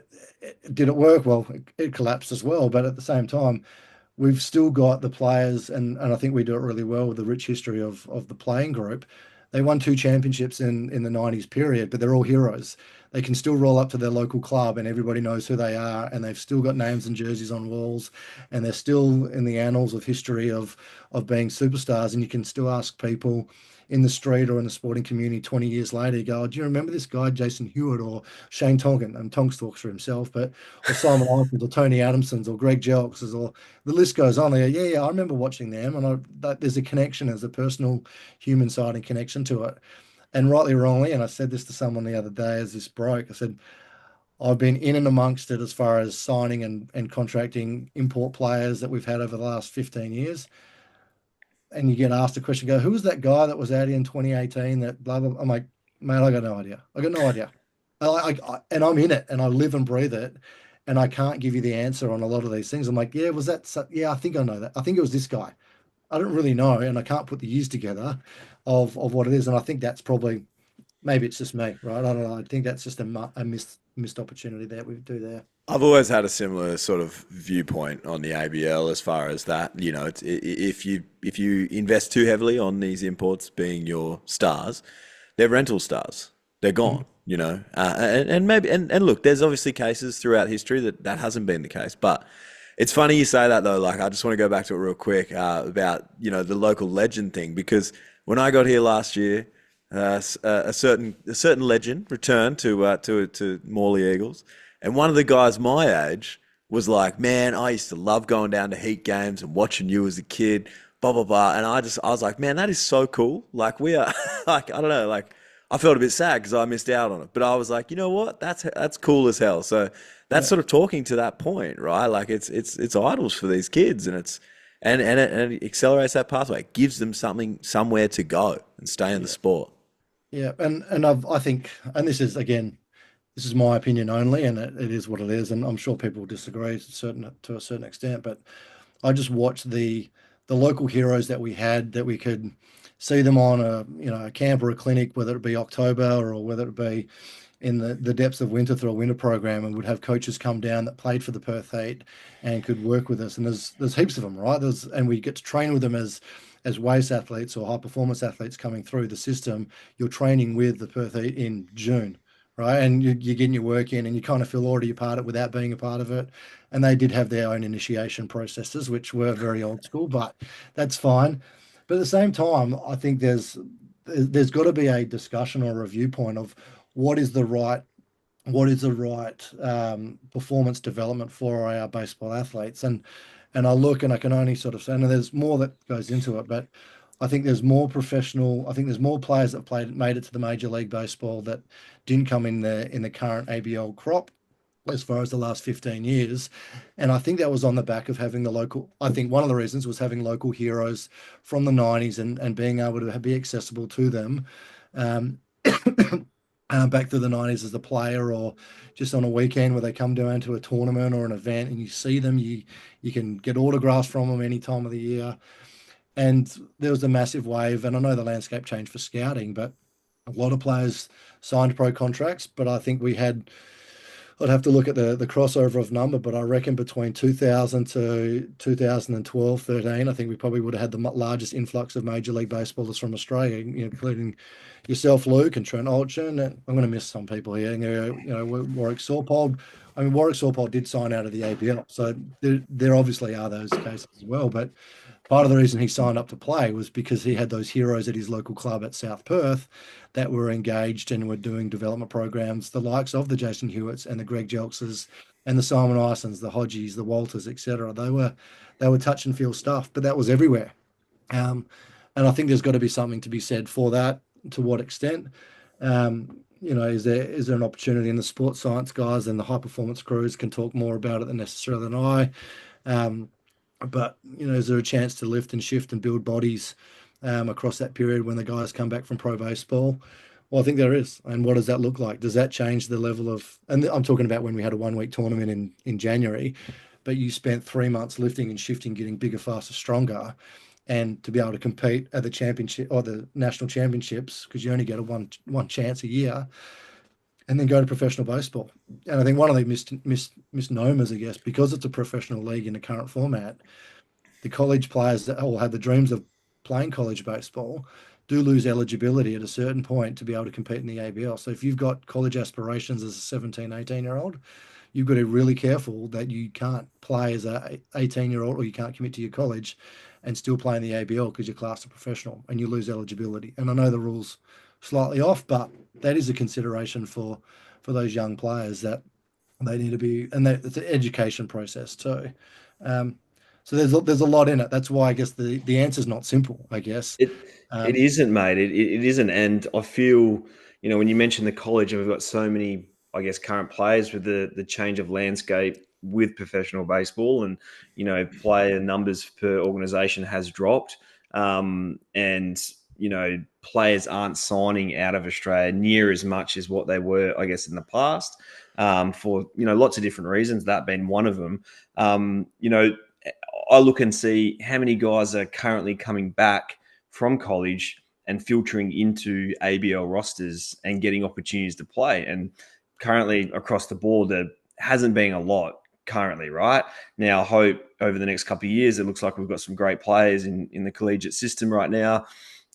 B: did it work? Well, it collapsed as well, but at the same time, we've still got the players, and I think we do it really well with the rich history of the playing group. They won 2 championships in the 90s period, but they're all heroes. They can still roll up to their local club and everybody knows who they are, and they've still got names and jerseys on walls, and they're still in the annals of history of being superstars. And you can still ask people in the street or in the sporting community 20 years later, you go, do you remember this guy, Jason Hewitt, or Shane Tonkin? And Tonks talks for himself, but or Simon Isons or Tony Adamsons or Greg Jelks, or the list goes on. They go, yeah, I remember watching them, and there's a connection, there's a personal human side and connection to it. And rightly or wrongly, and I said this to someone the other day as this broke, I said, I've been in and amongst it as far as signing and contracting import players that we've had over the last 15 years. And you get asked a question, go, who was that guy that was out here in 2018 that blah, blah. I'm like, mate, I got no idea. And I'm in it and I live and breathe it. And I can't give you the answer on a lot of these things. I'm like, yeah, was that? Yeah, I think I know that. I think it was this guy. I don't really know. And I can't put the years together of what it is. And I think that's probably maybe it's just me, right? I don't know. I think that's just a missed opportunity that we do there.
A: I've always had a similar sort of viewpoint on the ABL as far as that. If you invest too heavily on these imports being your stars, they're rental stars. They're gone. And maybe and look, there's obviously cases throughout history that hasn't been the case, but it's funny you say that though. Like, I just want to go back to it real quick about the local legend thing, because when I got here last year, a certain legend returned to Morley Eagles, and one of the guys my age was like, "Man, I used to love going down to Heat games and watching you as a kid." Blah blah blah, and I was like, "Man, that is so cool." Like, we are like, I don't know, like I felt a bit sad because I missed out on it, but I was like, you know what? That's cool as hell. So that's
B: Yeah.
A: sort of talking to that point, right? Like, it's idols for these kids, and it accelerates that pathway. It gives them somewhere to go and stay in the
B: Yeah.
A: sport.
B: Yeah. I think, and this is my opinion only, and it is what it is, and I'm sure people will disagree to a certain extent, but I just watched the local heroes that we had, that we could see them on a camp or a clinic, whether it be October or whether it be in the depths of winter through a winter program, and would have coaches come down that played for the Perth Heat and could work with us. And there's heaps of them, right? And we get to train with them as waste athletes or high performance athletes coming through the system. You're training with the Perth Heat in June, right? And you're getting your work in, and you kind of feel already a part of it without being a part of it. And they did have their own initiation processes, which were very old school, but that's fine. But at the same time, I think there's got to be a discussion or a viewpoint of what is the right performance development for our baseball athletes. And I look, and I can only sort of say, and there's more that goes into it, but I think there's more professional. I think there's more players that made it to the Major League Baseball that didn't come in the current ABL crop as far as the last 15 years. And I think that was on the back of having the local. I think one of the reasons was having local heroes from the 90s and being able to be accessible to them. Um, Back through the 90s as a player, or just on a weekend where they come down to a tournament or an event and you see them, you can get autographs from them any time of the year. And there was a massive wave, and I know the landscape changed for scouting, but a lot of players signed pro contracts. But I think I'd have to look at the crossover of number, but I reckon between 2000 to 2012, 13, I think we probably would have had the largest influx of Major League Baseballers from Australia, including yourself, Luke, and Trent Olchin. And I'm going to miss some people here. Warwick Sawpold. I mean, Warwick Sawpold did sign out of the ABL, so there obviously are those cases as well. But part of the reason he signed up to play was because he had those heroes at his local club at South Perth that were engaged and were doing development programs, the likes of the Jason Hewitts and the Greg Jelkses and the Simon Isons, the Hodgies, the Walters, etc. They were touch and feel stuff, but that was everywhere. And I think there's got to be something to be said for that. To what extent? Is there an opportunity, in the sports science guys and the high performance crews can talk more about it than necessarily than I. But is there a chance to lift and shift and build bodies across that period when the guys come back from pro baseball? Well, I think there is. And what does that look like? Does that change the level of? And I'm talking about when we had a 1 week tournament in January, but you spent 3 months lifting and shifting, getting bigger, faster, stronger, and to be able to compete at the championship or the national championships, because you only get a one chance a year, and then go to professional baseball. And I think one of the misnomers, I guess, because it's a professional league in the current format, the college players that all have the dreams of playing college baseball do lose eligibility at a certain point to be able to compete in the ABL. So if you've got college aspirations as a 17, 18-year-old, you've got to be really careful that you can't play as a 18-year-old, or you can't commit to your college and still play in the ABL because you're classed a professional and you lose eligibility. And I know the rules slightly off, but that is a consideration for those young players, that they need to be, and that it's an education process too. So there's a lot in it. That's why I guess the answer is not simple, I guess.
C: It isn't, mate. It isn't. And I feel, when you mention the college, and we've got so many, I guess, current players with the change of landscape with professional baseball, and, player numbers per organization has dropped. And, players aren't signing out of Australia near as much as what they were, I guess, in the past, for, lots of different reasons, that being one of them. I look and see how many guys are currently coming back from college and filtering into ABL rosters and getting opportunities to play. And currently across the board, there hasn't been a lot currently, right? Now, I hope over the next couple of years, it looks like we've got some great players in the collegiate system right now.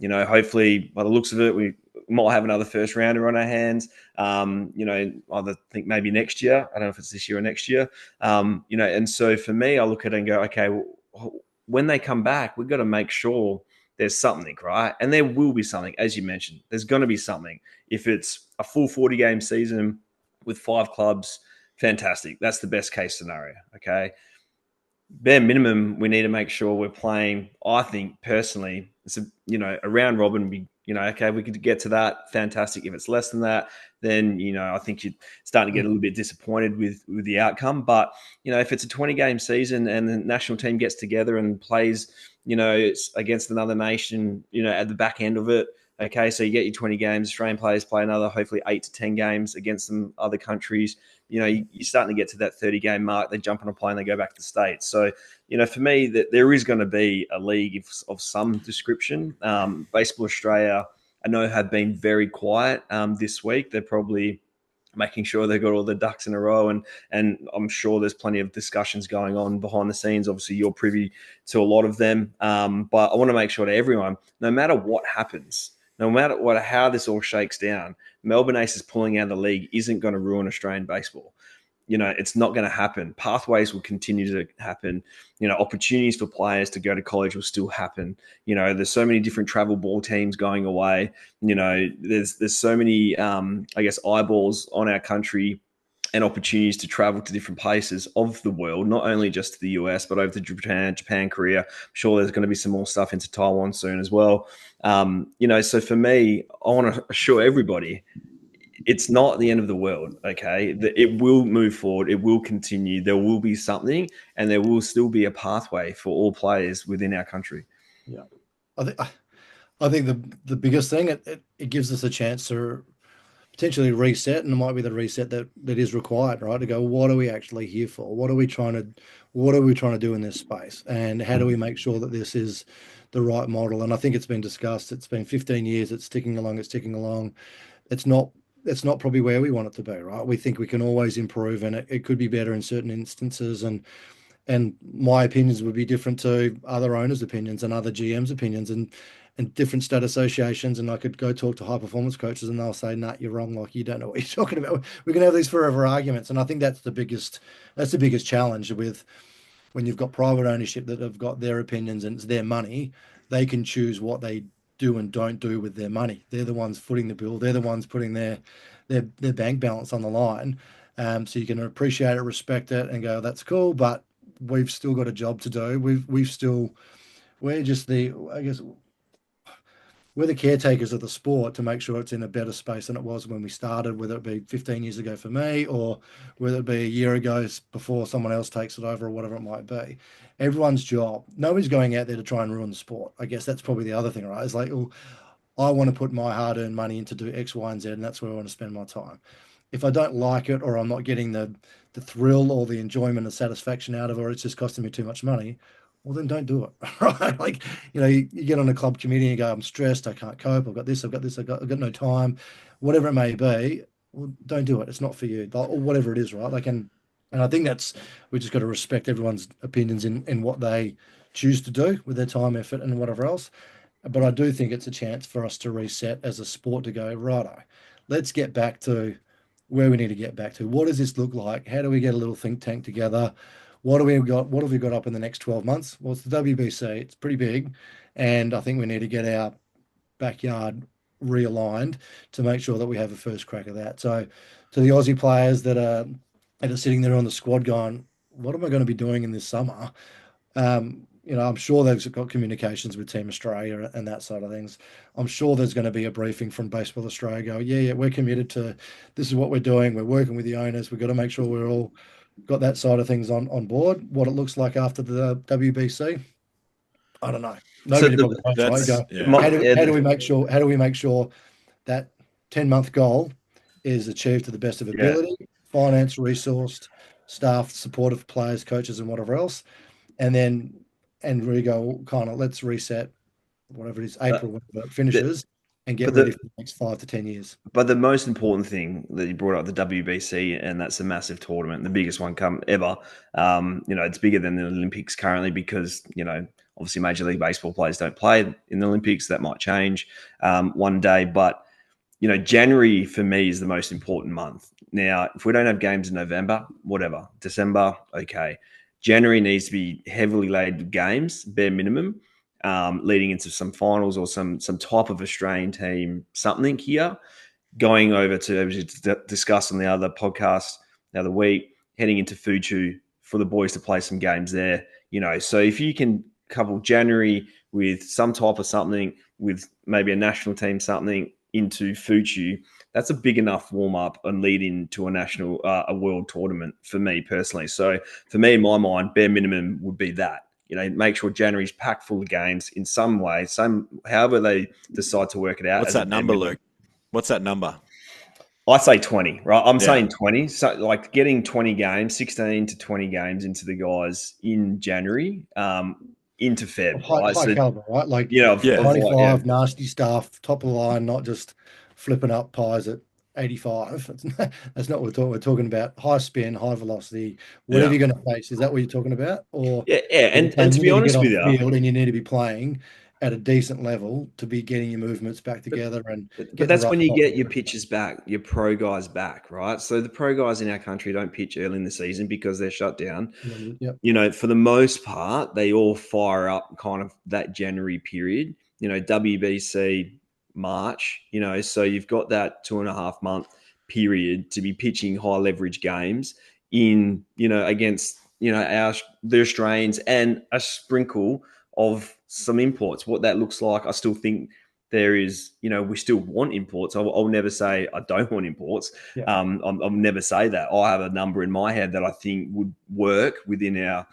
C: Hopefully, by the looks of it, we might have another first rounder on our hands. I think maybe next year. I don't know if it's this year or next year. And so for me, I look at it and go, okay, well, when they come back, we've got to make sure there's something, right? And there will be something, as you mentioned. There's going to be something. If it's a full 40-game season with 5 clubs, fantastic. That's the best case scenario, okay? Bare minimum, we need to make sure we're playing. I think personally, it's a round robin. Okay, we could get to that. Fantastic. If it's less than that, then I think you're starting to get a little bit disappointed with the outcome. But if it's a 20-game season and the national team gets together and plays, it's against another nation, at the back end of it. Okay, so you get your 20 games. Australian players play another, hopefully 8 to 10 games against some other countries. You're starting to get to that 30-game mark. They jump on a plane, they go back to the States. So, for me, that there is going to be a league of some description. Baseball Australia, I know, have been very quiet this week. They're probably making sure they've got all the ducks in a row, and I'm sure there's plenty of discussions going on behind the scenes. Obviously, you're privy to a lot of them, but I want to make sure to everyone, no matter what happens, no matter how this all shakes down, Melbourne Aces pulling out of the league isn't going to ruin Australian baseball. It's not going to happen. Pathways will continue to happen. Opportunities for players to go to college will still happen. There's so many different travel ball teams going away. There's so many, eyeballs on our country and opportunities to travel to different places of the world, not only just to the US, but over to Japan, Korea. I'm sure there's going to be some more stuff into Taiwan soon as well. So for me, I want to assure everybody, it's not the end of the world, okay? It will move forward. It will continue. There will be something, and there will still be a pathway for all players within our country.
B: Yeah. I think the biggest thing, it gives us a chance to potentially reset, and it might be the reset that is required, right? To go, what are we actually here for? What are we trying to do in this space? And how do we make sure that this is the right model? And I think it's been discussed. It's been 15 years. It's ticking along. It's not probably where we want it to be, right? We think we can always improve, and it could be better in certain instances. And my opinions would be different to other owners' opinions and other GMs' opinions and different state associations. And I could go talk to high performance coaches and they'll say, nah, you're wrong. Like, you don't know what you're talking about. We can have these forever arguments. And I think that's the biggest challenge with when you've got private ownership that have got their opinions and it's their money. They can choose what they do and don't do with their money. They're the ones footing the bill. They're the ones putting their bank balance on the line. So you can appreciate it, respect it, and go, that's cool. But we've still got a job to do. We're just we're the caretakers of the sport to make sure it's in a better space than it was when we started, whether it be 15 years ago for me or whether it be a year ago before someone else takes it over or whatever it might be. Everyone's job. Nobody's going out there to try and ruin the sport. I guess that's probably the other thing, right? It's like, oh, I want to put my hard-earned money into do X, Y, and Z, and that's where I want to spend my time. If I don't like it or I'm not getting the thrill or the enjoyment and satisfaction out of it, or it's just costing me too much money, well, then don't do it, right? Like, you get on a club committee and you go, I'm stressed, I can't cope, I've got this, I've got no time, whatever it may be. Well, don't do it. It's not for you, or whatever it is, right? Like, and I think we just got to respect everyone's opinions in what they choose to do with their time, effort, and whatever else. But I do think it's a chance for us to reset as a sport to go, righto, let's get back to where we need to get back to. What does this look like? How do we get a little think tank together? What have we got up in the next 12 months? Well, it's the WBC. It's pretty big. And I think we need to get our backyard realigned to make sure that we have a first crack at that. So to the Aussie players that are sitting there on the squad going, what am I going to be doing in this summer? I'm sure they've got communications with Team Australia and that side of things. I'm sure there's going to be a briefing from Baseball Australia. Go, yeah, we're committed to this is what we're doing. We're working with the owners. We've got to make sure we're all got that side of things on board. What it looks like after the WBC, I don't know. Nobody probably knows, right? How do we make sure? How do we make sure that 10-month goal is achieved to the best of ability, finance, resourced, staff, supportive players, coaches, and whatever else, and then. And we go, kind of, let's reset whatever it is,
C: But,
B: April, whenever it finishes, and get
C: but
B: ready
C: the
B: for the next 5 to 10 years.
C: But the most important thing that you brought up, the WBC, and that's a massive tournament, the biggest one come ever. It's bigger than the Olympics currently because, obviously Major League Baseball players don't play in the Olympics. That might change one day. But, January for me is the most important month. Now, if we don't have games in November, whatever. December, okay. January needs to be heavily laden with games, bare minimum, leading into some finals or some type of Australian team, something here going over to discuss on the other podcast the other week, heading into Fuchu for the boys to play some games there. So if you can couple January with some type of something, with maybe a national team something into Fuchu, that's a big enough warm up and lead into a national, a world tournament for me personally. So for me, in my mind, bare minimum would be that. Make sure January's packed full of games in some way, however they decide to work it out.
A: What's that number, Luke? What's that number?
C: I say 20, right? I'm saying 20. So, like getting 20 games, 16 to 20 games into the guys in January, into Feb,
B: High
C: right?
B: caliber, right? Like, 95, nasty stuff, top of the line, not just flipping up pies at 85. That's not what we're talking. We're talking about high spin, high velocity, whatever you're going to face. Is that what you're talking about? Or
C: yeah. And to be
B: you
C: honest
B: need to
C: with
B: get on
C: you,
B: field and you need to be playing at a decent level to be getting your movements back together and
C: but that's when you get your pitchers back, your pro guys back, right? So the pro guys in our country don't pitch early in the season because they're shut down.
B: Yep.
C: For the most part, they all fire up kind of that January period. WBC March. So you've got that 2.5 month period to be pitching high leverage games in against the Australians and a sprinkle of some imports. What that looks like, I still think there is, we still want imports. I'll never say I don't want imports.
B: Yeah.
C: I'll never say that. I have a number in my head that I think would work within our,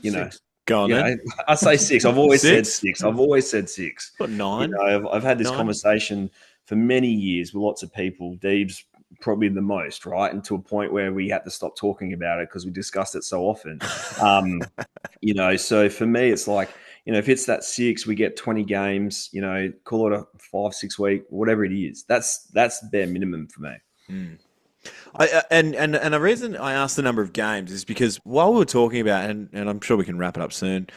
B: Six.
A: Go on then.
C: I say 6. I've always said
A: Six?
C: 6. I've always said 6.
A: What, 9?
C: I've had this
A: 9?
C: conversation for many years with lots of people. Deeb's probably the most, right? And to a point where we had to stop talking about it because we discussed it so often. So for me, it's like, if it's that 6, we get 20 games, call it a 5-6 week, whatever it is. That's bare minimum for me.
A: Mm. And the reason I asked the number of games is because while we were talking about, and I'm sure we can wrap it up soon,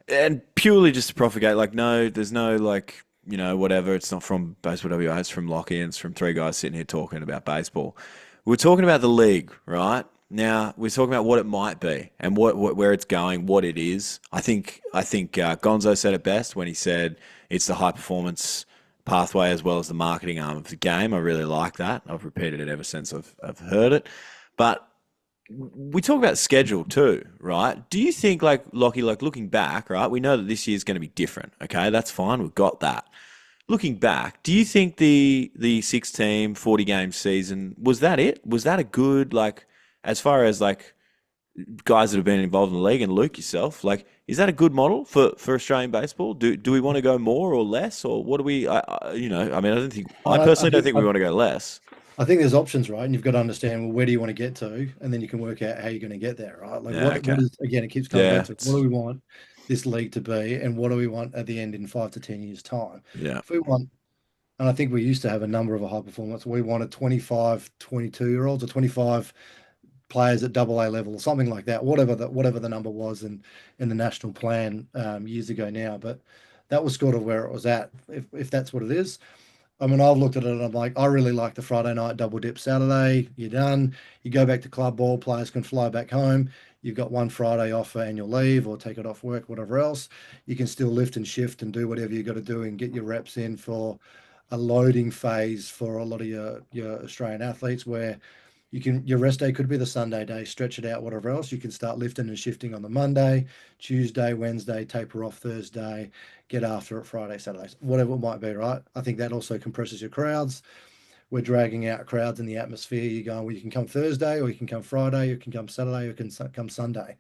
A: and purely just to propagate, like, no, there's no, like, whatever, it's not from Baseball WA, it's from Lachy, and it's from 3 guys sitting here talking about baseball. We're talking about the league, right? Now, we're talking about what it might be and where it's going, what it is. I think Gonzo said it best when he said it's the high performance pathway as well as the marketing arm of the game. I really like that. I've repeated it ever since I've heard it. But we talk about schedule too, right? Do you think, like, Lockie, like looking back, right? We know that this year's going to be different. Okay, that's fine. We've got that. Looking back, do you think the 6-team 40-game season, was that it? Was that a good, like, as far as like guys that have been involved in the league, and Luke yourself, like, is that a good model for Australian baseball? Do we want to go more or less, or what do we? I personally don't think we want to go less.
B: I think there's options, right? And you've got to understand, well, where do you want to get to, and then you can work out how you're going to get there, right? Like, what is, again, it keeps coming back to, what do we want this league to be, and what do we want at the end in 5 to 10 years' time?
A: Yeah.
B: If we want, and I think we used to have a number of a high performance. We wanted 25, 22-year-olds or 25 players at AA level or something like that, whatever the number was in the national plan years ago now. But that was sort of where it was at, if that's what it is. I mean, I've looked at it and I'm like, I really like the Friday night double dip Saturday. You're done. You go back to club ball. Players can fly back home. You've got one Friday off for annual leave or take it off work, whatever else. You can still lift and shift and do whatever you got to do and get your reps in for a loading phase for a lot of your Australian athletes, where your rest day could be the Sunday day, stretch it out, whatever else. You can start lifting and shifting on the Monday, Tuesday, Wednesday, taper off Thursday, get after it Friday, Saturday, whatever it might be, right? I think that also compresses your crowds. We're dragging out crowds in the atmosphere. You're going, well, you can come Thursday, or you can come Friday, you can come Saturday, or you can come Sunday.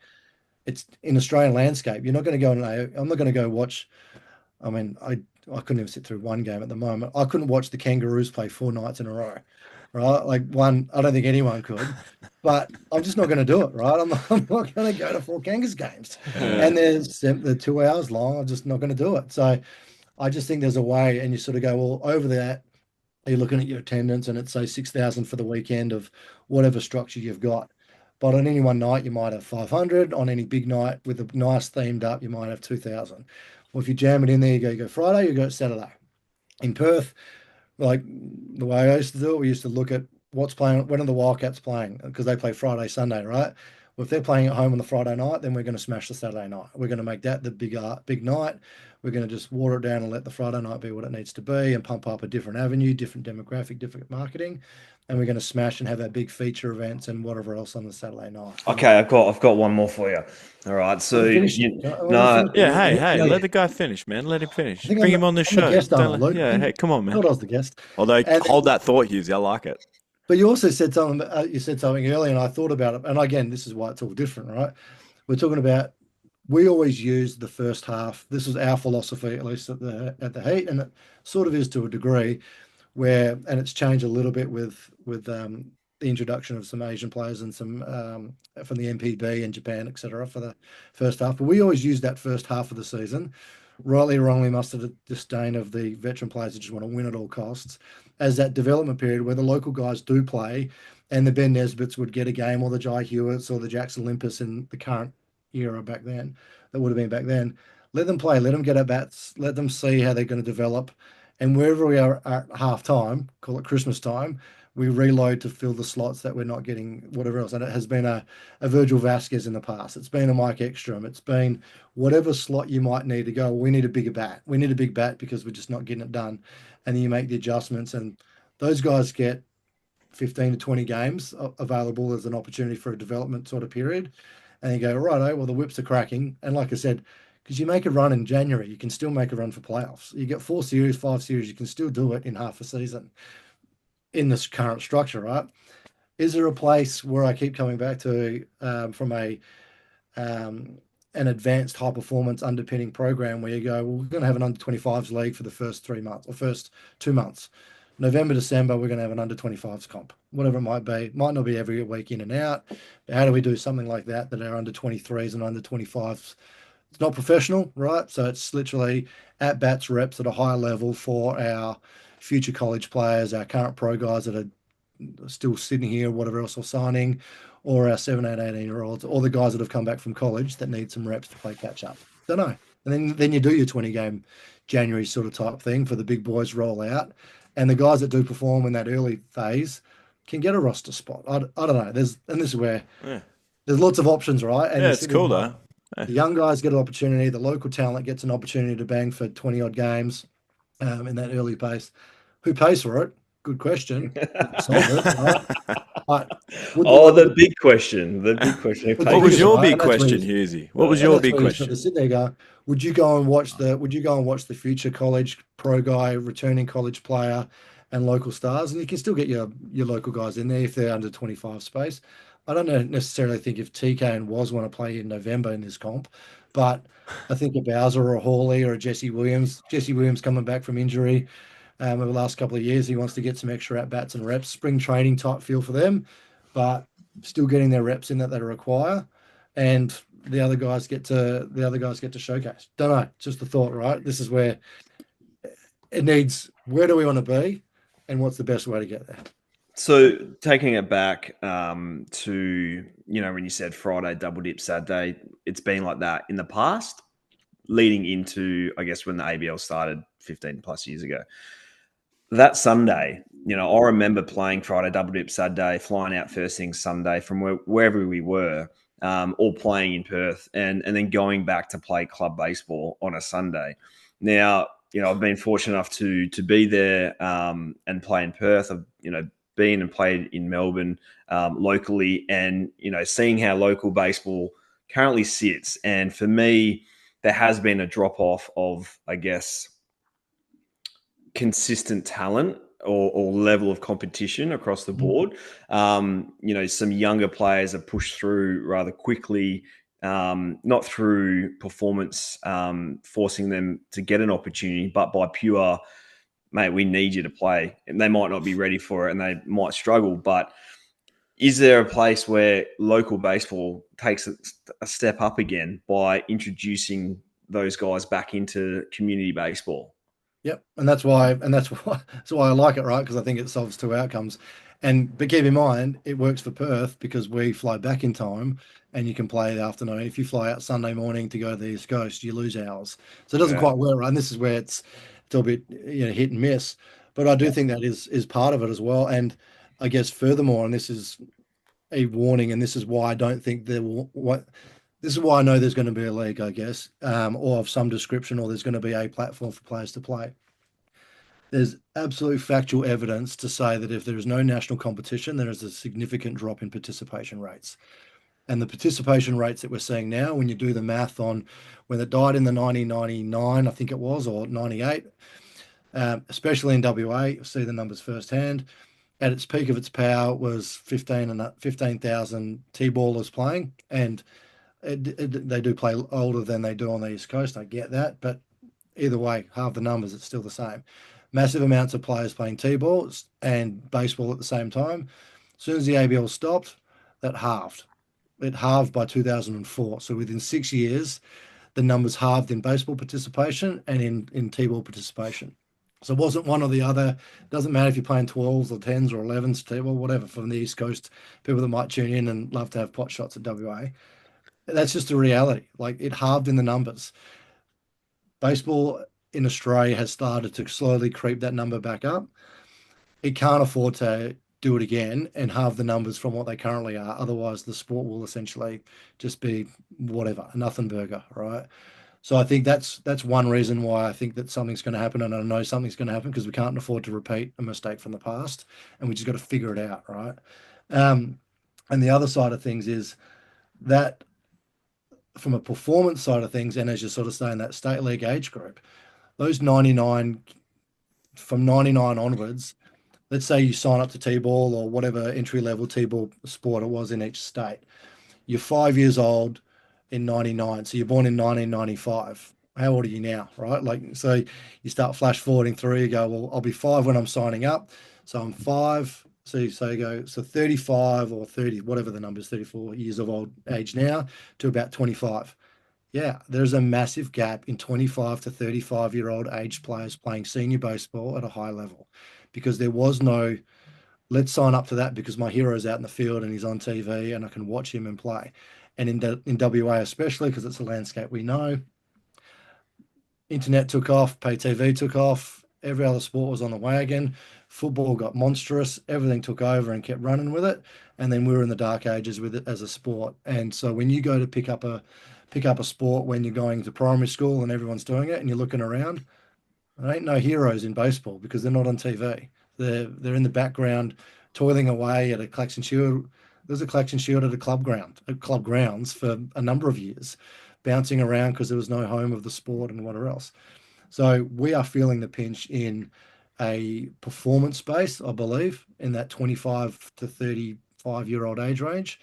B: It's in Australian landscape. You're not going to go, I'm not going to go watch. I mean, I couldn't even sit through one game at the moment. I couldn't watch the Kangaroos play 4 nights in a row. Right, like one, I don't think anyone could. but I'm just not going to do it, right? I'm not going to go to 4 Kangas games,
A: Yeah.
B: and they're 2 hours long. I'm just not going to do it. So I just think there's a way, and you sort of go, well, over that, you're looking at your attendance, and it's say 6,000 for the weekend of whatever structure you've got. But on any one night, you might have 500. On any big night with a nice themed up, you might have 2,000. Well, if you jam it in there, you go Friday, you go Saturday. In Perth, like the way I used to do it, we used to look at what's playing, when are the Wildcats playing? Because they play Friday, Sunday, right? Well, if they're playing at home on the Friday night, then we're going to smash the Saturday night. We're going to make that the big night. We're going to just water it down and let the Friday night be what it needs to be and pump up a different avenue, different demographic, different marketing. And we're going to smash and have our big feature events and whatever else on the Saturday night.
C: Okay, I've got one more for you. All right, so no,
A: Yeah, hey, let the guy finish, man. Let him finish.
B: I think
A: Bring him on the
B: I'm the
A: show.
B: guest,
A: Don't
B: aren't I, Luke?
A: yeah, hey, come on, man.
B: Thought I was the guest.
A: Although,
B: And
A: hold that thought, Hughesy. I like it.
B: But you also said something. You said something earlier, and I thought about it. And again, this is why it's all different, right? We're talking about. We always use the first half. This is our philosophy, at least at the Heat, and it sort of is to a degree. And it's changed a little bit with the introduction of some Asian players and some from the MPB and Japan, etc., for the first half. But we always use that first half of the season, rightly or wrongly, much to the disdain of the veteran players who just want to win at all costs, as that development period where the local guys do play, and the Ben Nesbitts would get a game, or the Jai Hewitts, or the Jackson Olympus in the current era back then, that would have been back then. Let them play, let them get at bats, let them see how they're going to develop. And wherever we are at half time, call it Christmas time, we reload to fill the slots that we're not getting, whatever else. And it has been a Virgil Vasquez in the past. It's been a Mike Ekstrom. It's been whatever slot you might need to go. We need a bigger bat. We need a big bat because we're just not getting it done. And then you make the adjustments. And those guys get 15 to 20 games available as an opportunity for a development sort of period. And you go, righto, well, the whips are cracking. And like I said, because you make a run in January, you can still make a run for playoffs. You get 4 series, 5 series, you can still do it in half a season in this current structure, right? Is there a place where I keep coming back to from an advanced high performance underpinning program where you go, well, we're going to have an under 25s league for the first 3 months or first 2 months. November, December, we're going to have an under 25s comp, whatever it might be. It might not be every week in and out. But how do we do something like that are under 23s and under 25s? It's not professional, right? So it's literally at bats reps at a higher level for our future college players, our current pro guys that are still sitting here, whatever else, or signing, or our 17, 18-year-olds, or the guys that have come back from college that need some reps to play catch up. Don't know. And then you do your 20 game January sort of type thing for the big boys roll out. And the guys that do perform in that early phase can get a roster spot. I don't know. This is where there's lots of options, right? And
A: it's cool though.
B: The young guys get an opportunity. The local talent gets an opportunity to bang for 20 odd games in that early pace. Who pays for it? Good question. Solve it, right?
C: The big question. The big question.
A: What was your big question, Hughesy? What was your big question?
B: To sit there, go. Would you go and watch the future college pro guy, returning college player, and local stars? And you can still get your local guys in there if they're under 25 space. I don't necessarily think if TK and Woz want to play in November in this comp, but I think a Bowser or a Hawley or a Jesse Williams coming back from injury over the last couple of years, he wants to get some extra at bats and reps, spring training type feel for them, but still getting their reps in that they require, and the other guys get to showcase. Don't know, just a thought, right? This is where it needs. Where do we want to be, and what's the best way to get there?
C: So taking it back to, when you said Friday, double dip Saturday, it's been like that in the past, leading into, I guess, when the ABL started 15 plus years ago. That Sunday, I remember playing Friday, double dip Saturday, flying out first thing Sunday from wherever we were, all playing in Perth, and then going back to play club baseball on a Sunday. Now, I've been fortunate enough to be there and play in Perth. I've, been and played in Melbourne locally, and seeing how local baseball currently sits. And for me, there has been a drop off of, I guess, consistent talent or level of competition across the board. Some younger players are pushed through rather quickly, not through performance forcing them to get an opportunity, but by pure, mate, we need you to play. And they might not be ready for it and they might struggle, but is there a place where local baseball takes a step up again by introducing those guys back into community baseball?
B: Yep, and that's why I like it, right? Because I think it solves two outcomes. But keep in mind, it works for Perth because we fly back in time, and you can play the afternoon. If you fly out Sunday morning to go to the East Coast, you lose hours, so it doesn't
C: Yeah.
B: quite work, right? And this is where it's a bit hit and miss. But I do think that is part of it as well. And I guess furthermore, and this is a warning, and this is why I don't think there will what. This is why I know there's going to be a league, I guess, or of some description, or there's going to be a platform for players to play. There's absolute factual evidence to say that if there is no national competition, there is a significant drop in participation rates. And the participation rates that we're seeing now, when you do the math on when it died in the 1999, I think it was, or 98, especially in WA, you'll see the numbers firsthand. At its peak of its power was 15,000 T-ballers playing, and they do play older than they do on the East Coast. I get that, but either way, half the numbers, it's still the same. Massive amounts of players playing T-ball and baseball at the same time. As soon as the ABL stopped, that halved. It halved by 2004. So within 6 years, the numbers halved in baseball participation and in T-ball participation. So it wasn't one or the other. It doesn't matter if you're playing 12s or 10s or 11s, T-ball, whatever, from the East Coast, people that might tune in and love to have pot shots at WA. That's just a reality. Like, it halved in the numbers. Baseball in Australia has started to slowly creep that number back up. It can't afford to do it again and halve the numbers from what they currently are. Otherwise, the sport will essentially just be whatever, a nothing burger, right? So I think that's one reason why I think that something's going to happen, and I know something's going to happen because we can't afford to repeat a mistake from the past, and we just got to figure it out, right? Um, and the other side of things is that from a performance side of things, and as you're sort of saying, that state league age group, those 99 from 99 onwards, let's say you sign up to T-ball or whatever entry level T-ball sport it was in each state. You're 5 years old in 99. So you're born in 1995. How old are you now? Right. Like, so you start flash forwarding through, you go, well, I'll be 5 when I'm signing up. So I'm 5. So you go, so 35 or 30, whatever the number is, 34 years of old age now to about 25. Yeah, there's a massive gap in 25 to 35-year-old age players playing senior baseball at a high level because there was no, let's sign up to that because my hero's out in the field and he's on TV and I can watch him and play. And in WA, especially because it's a landscape we know, internet took off, pay TV took off, every other sport was on the wagon. Football got monstrous, everything took over and kept running with it. And then we were in the dark ages with it as a sport. And so when you go to pick up a sport when you're going to primary school and everyone's doing it and you're looking around, there ain't no heroes in baseball because they're not on TV. They're in the background toiling away at a collection shield. There's a collection shield at a club grounds for a number of years, bouncing around because there was no home of the sport and whatever else. So we are feeling the pinch in a performance space, I believe, in that 25 to 35-year-old age range.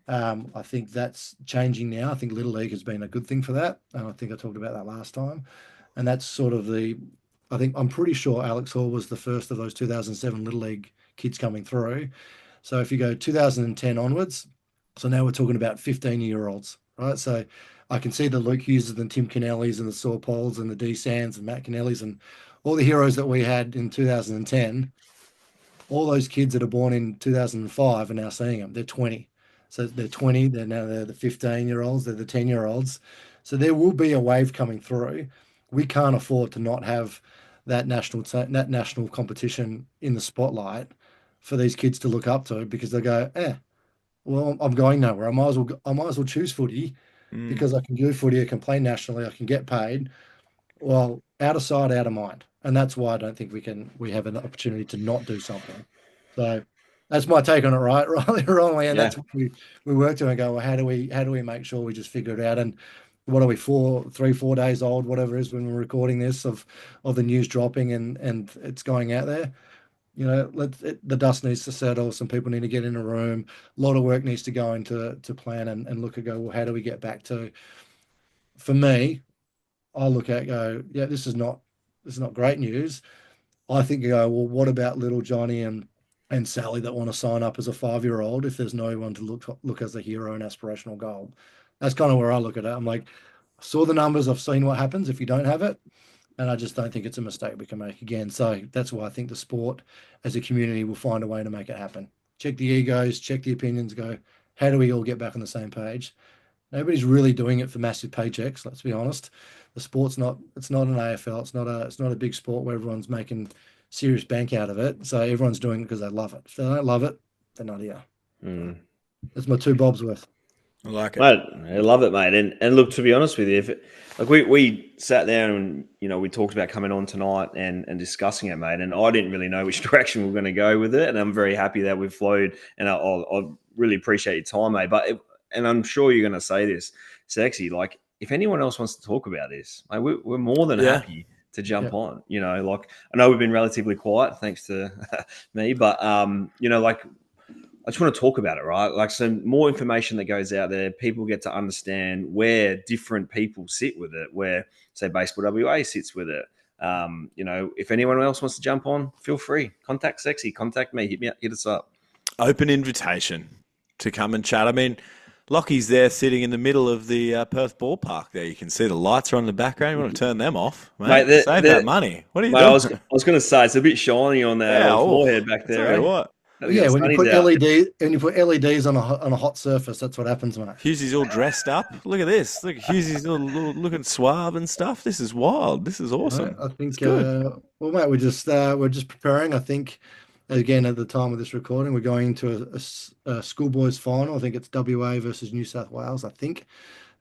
B: I think that's changing now. I think Little League has been a good thing for that. And I think I talked about that last time. And that's sort of I'm pretty sure Alex Hall was the first of those 2007 Little League kids coming through. So if you go 2010 onwards, so now we're talking about 15-year-olds, right? So I can see the Luke Hugheses and Tim Kennellys and the Saw Poles and the D Sands and Matt Kennellys and all the heroes that we had in 2010. All those kids that are born in 2005 are now seeing them. They're 20. So they're 20, they're the 15-year-olds, they're the 10-year-olds. So there will be a wave coming through. We can't afford to not have that national competition in the spotlight for these kids to look up to because they go, well, I'm going nowhere. I might as well choose footy
A: Mm.
B: because I can do footy, I can play nationally, I can get paid. Well, out of sight, out of mind. And that's why I don't think we have an opportunity to not do something. So that's my take on it, right? Rightly or wrongly. And
C: Yeah.
B: that's what we work to and go, well, how do we make sure we just figure it out? And what are we 4 days old, whatever it is when we're recording this of the news dropping and it's going out there. The dust needs to settle. Some people need to get in a room. A lot of work needs to go into plan and look at go, well, how do we get back to, for me, I look at go, yeah, this is not great news. I think you go, well, what about little Johnny and and Sally that want to sign up as a 5-year-old if there's no one to look as a hero and aspirational goal. That's kind of where I look at it. I'm like, I saw the numbers, I've seen what happens if you don't have it, and I just don't think it's a mistake we can make again. So that's why I think the sport as a community will find a way to make it happen. Check the egos, check the opinions, go, how do we all get back on the same page? Nobody's really doing it for massive paychecks, let's be honest. The sport's not, it's not an AFL, it's not a big sport where everyone's making serious bank out of it. So everyone's doing it because they love it. If they don't love it, they're not here. That's my 2 bobs worth.
A: I like it.
C: Mate, I love it, mate. And look, to be honest with you, we sat there and we talked about coming on tonight and discussing it, mate. And I didn't really know which direction we're going to go with it. And I'm very happy that we've flowed. And I really appreciate your time, mate. And I'm sure you're going to say this, Sexy. Like, if anyone else wants to talk about this, mate, we're more than happy to jump on. Like, I know we've been relatively quiet thanks to me, but I just want to talk about it, right? Like, some more information that goes out there, people get to understand where different people sit with it, where, say, Baseball WA sits with it. If anyone else wants to jump on, feel free. Contact Sexy, contact me, hit us up.
A: Open invitation to come and chat. I mean, Locky's there sitting in the middle of the Perth ballpark there. You can see the lights are on in the background. You want to turn them off, mate? Save that money. What are you doing?
C: I was going to say, it's a bit shiny on that forehead back there.
A: What?
B: Yeah, when you put LEDs on a hot surface, that's what happens, mate.
A: Hughesy's all dressed up. Look at this. Look, Hughesy's all looking suave and stuff. This is wild. This is awesome.
B: I think, well, mate, we're just preparing. I think, again, at the time of this recording, we're going into a schoolboys final. I think it's WA versus New South Wales, I think.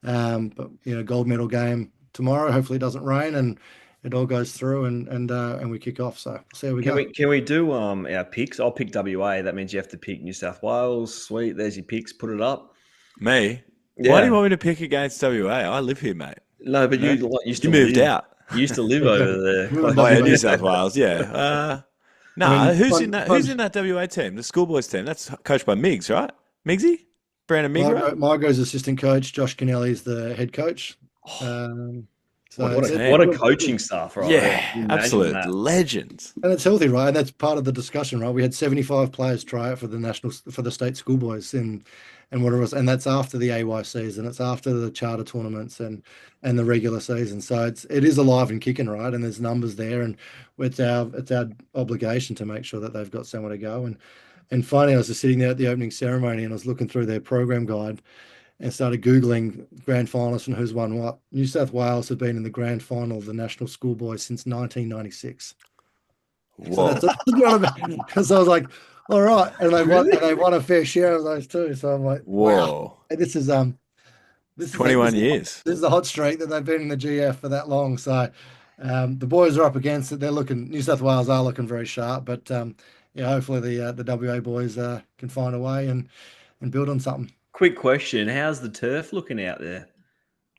B: But gold medal game tomorrow. Hopefully it doesn't rain and it all goes through and we kick off. So see how we go.
C: Can we do our picks? I'll pick WA. That means you have to pick New South Wales. Sweet. There's your picks. Put it up.
A: Me? Yeah. Why do you want me to pick against WA? I live here, mate.
C: No, but you
A: moved out.
C: You used to live over there.
A: New South Wales, yeah. Who's in that WA team? The schoolboys team. That's coached by Miggs, right? Miggsy? Brandon Miggs, right?
B: Margot's assistant coach. Josh Kennelly's the head coach.
C: What a coaching staff, right?
A: Yeah, absolute legends.
B: And it's healthy, right? And that's part of the discussion, right? We had 75 players try out for the state schoolboys and whatever else, and that's after the AY season. It's after the charter tournaments and the regular season. So it is alive and kicking, right? And there's numbers there, and it's our obligation to make sure that they've got somewhere to go. And finally, I was just sitting there at the opening ceremony, and I was looking through their program guide and started Googling grand finalists and who's won what. New South Wales have been in the grand final of the National Schoolboys since 1996.
A: Whoa.
B: So because I was like, all right, and they won a fair share of those too. So I'm like,
A: whoa.
B: Wow. And this is
A: 21 years.
B: This is the hot streak that they've been in the GF for that long. So the boys are up against it. New South Wales are looking very sharp, but hopefully the WA boys can find a way and build on something.
C: Quick question: how's the turf looking out there?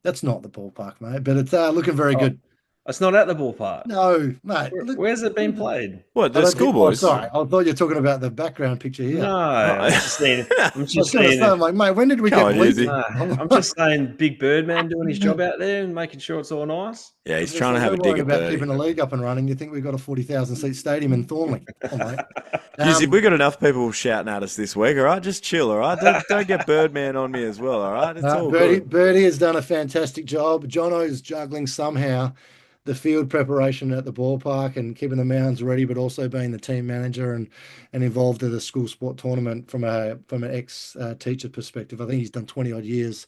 B: That's not the ballpark, mate, but it's looking very good.
C: It's not at the ballpark.
B: No, mate.
C: Where's it been played?
A: What, the schoolboys?
B: Sorry, I thought you were talking about the background picture here.
C: No, I'm just saying.
B: I'm like, mate, when did we get bleeding?
C: I'm just saying, Big Birdman doing his job out there and making sure it's all nice.
A: Yeah, he's trying to have a dig at
B: about keeping the league up and running. You think we've got a 40,000 seat stadium in Thornley?
A: We've got enough people shouting at us this week, all right? Just chill, all right? Don't get Birdman on me as well, all right? It's all good.
B: Birdie has done a fantastic job. Jono's juggling somehow the field preparation at the ballpark and keeping the mounds ready, but also being the team manager and involved in the school sport tournament from an ex-teacher perspective. I think he's done 20 odd years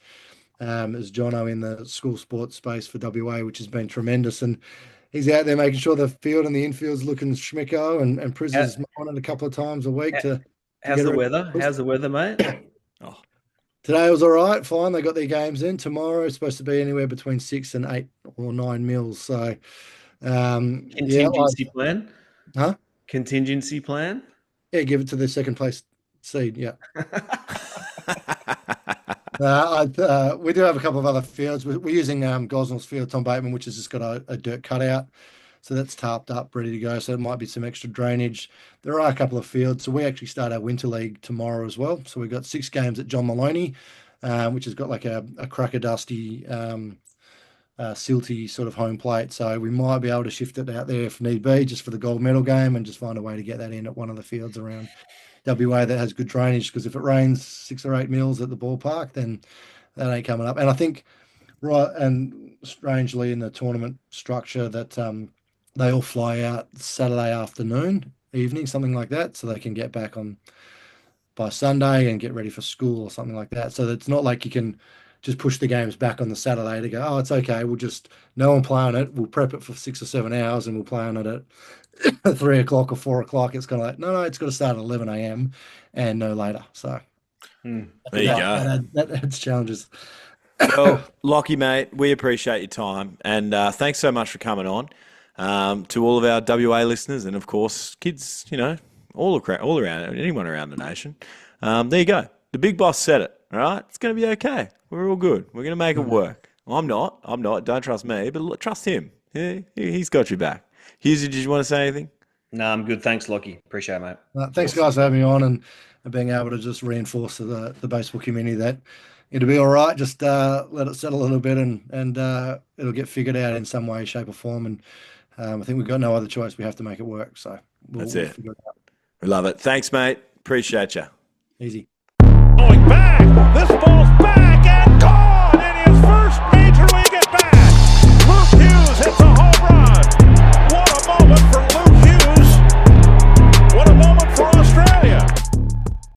B: as Jono in the school sports space for WA, which has been tremendous. And he's out there making sure the field and the infield's looking schmicko and Priz is on it a couple of times a week.
C: How's the weather? How's the weather, mate?
B: Today was all right, fine. They got their games in. Tomorrow is supposed to be anywhere between 6 and 8 or 9 mils. So,
C: contingency plan?
B: Huh?
C: Contingency plan?
B: Yeah, give it to the second place seed. Yeah. We do have a couple of other fields. We're using Gosnell's field, Tom Bateman, which has just got a dirt cutout. So that's tarped up, ready to go. So there might be some extra drainage. There are a couple of fields. So we actually start our winter league tomorrow as well. So we've got 6 games at John Maloney, which has got like a cracker dusty silty sort of home plate. So we might be able to shift it out there if need be, just for the gold medal game, and just find a way to get that in at one of the fields around WA that has good drainage. Because if it rains 6 or 8 mils at the ballpark, then that ain't coming up. And I think, right, and strangely in the tournament structure that they all fly out Saturday afternoon, evening, something like that, so they can get back on by Sunday and get ready for school or something like that. So it's not like you can just push the games back on the Saturday to go, oh, it's okay, we'll just, no one play on it, we'll prep it for 6 or 7 hours and we'll play on it at 3 o'clock or 4 o'clock. It's kind of like, no, it's got to start at 11 a.m. and no later. So
A: there you go.
B: That adds challenges.
A: Well, Lachy, mate, we appreciate your time, and thanks so much for coming on. To all of our WA listeners, and of course, kids, all around, anyone around the nation. There you go. The big boss said it. All right, it's going to be okay. We're all good. We're going to make it work. I'm not. Don't trust me, but trust him. He's got your back. Hughesy, did you want to say anything?
C: No, I'm good. Thanks, Lachy. Appreciate it, mate.
B: Thanks, guys, for having me on and being able to just reinforce to the baseball community that it'll be all right. Just let it settle a little bit, and it'll get figured out in some way, shape, or form. And I think we've got no other choice. We have to make it work. So
A: that's
B: we'll
A: it.
B: figure it out.
A: We love it. Thanks, mate. Appreciate you.
B: Easy.
D: Going back. This ball's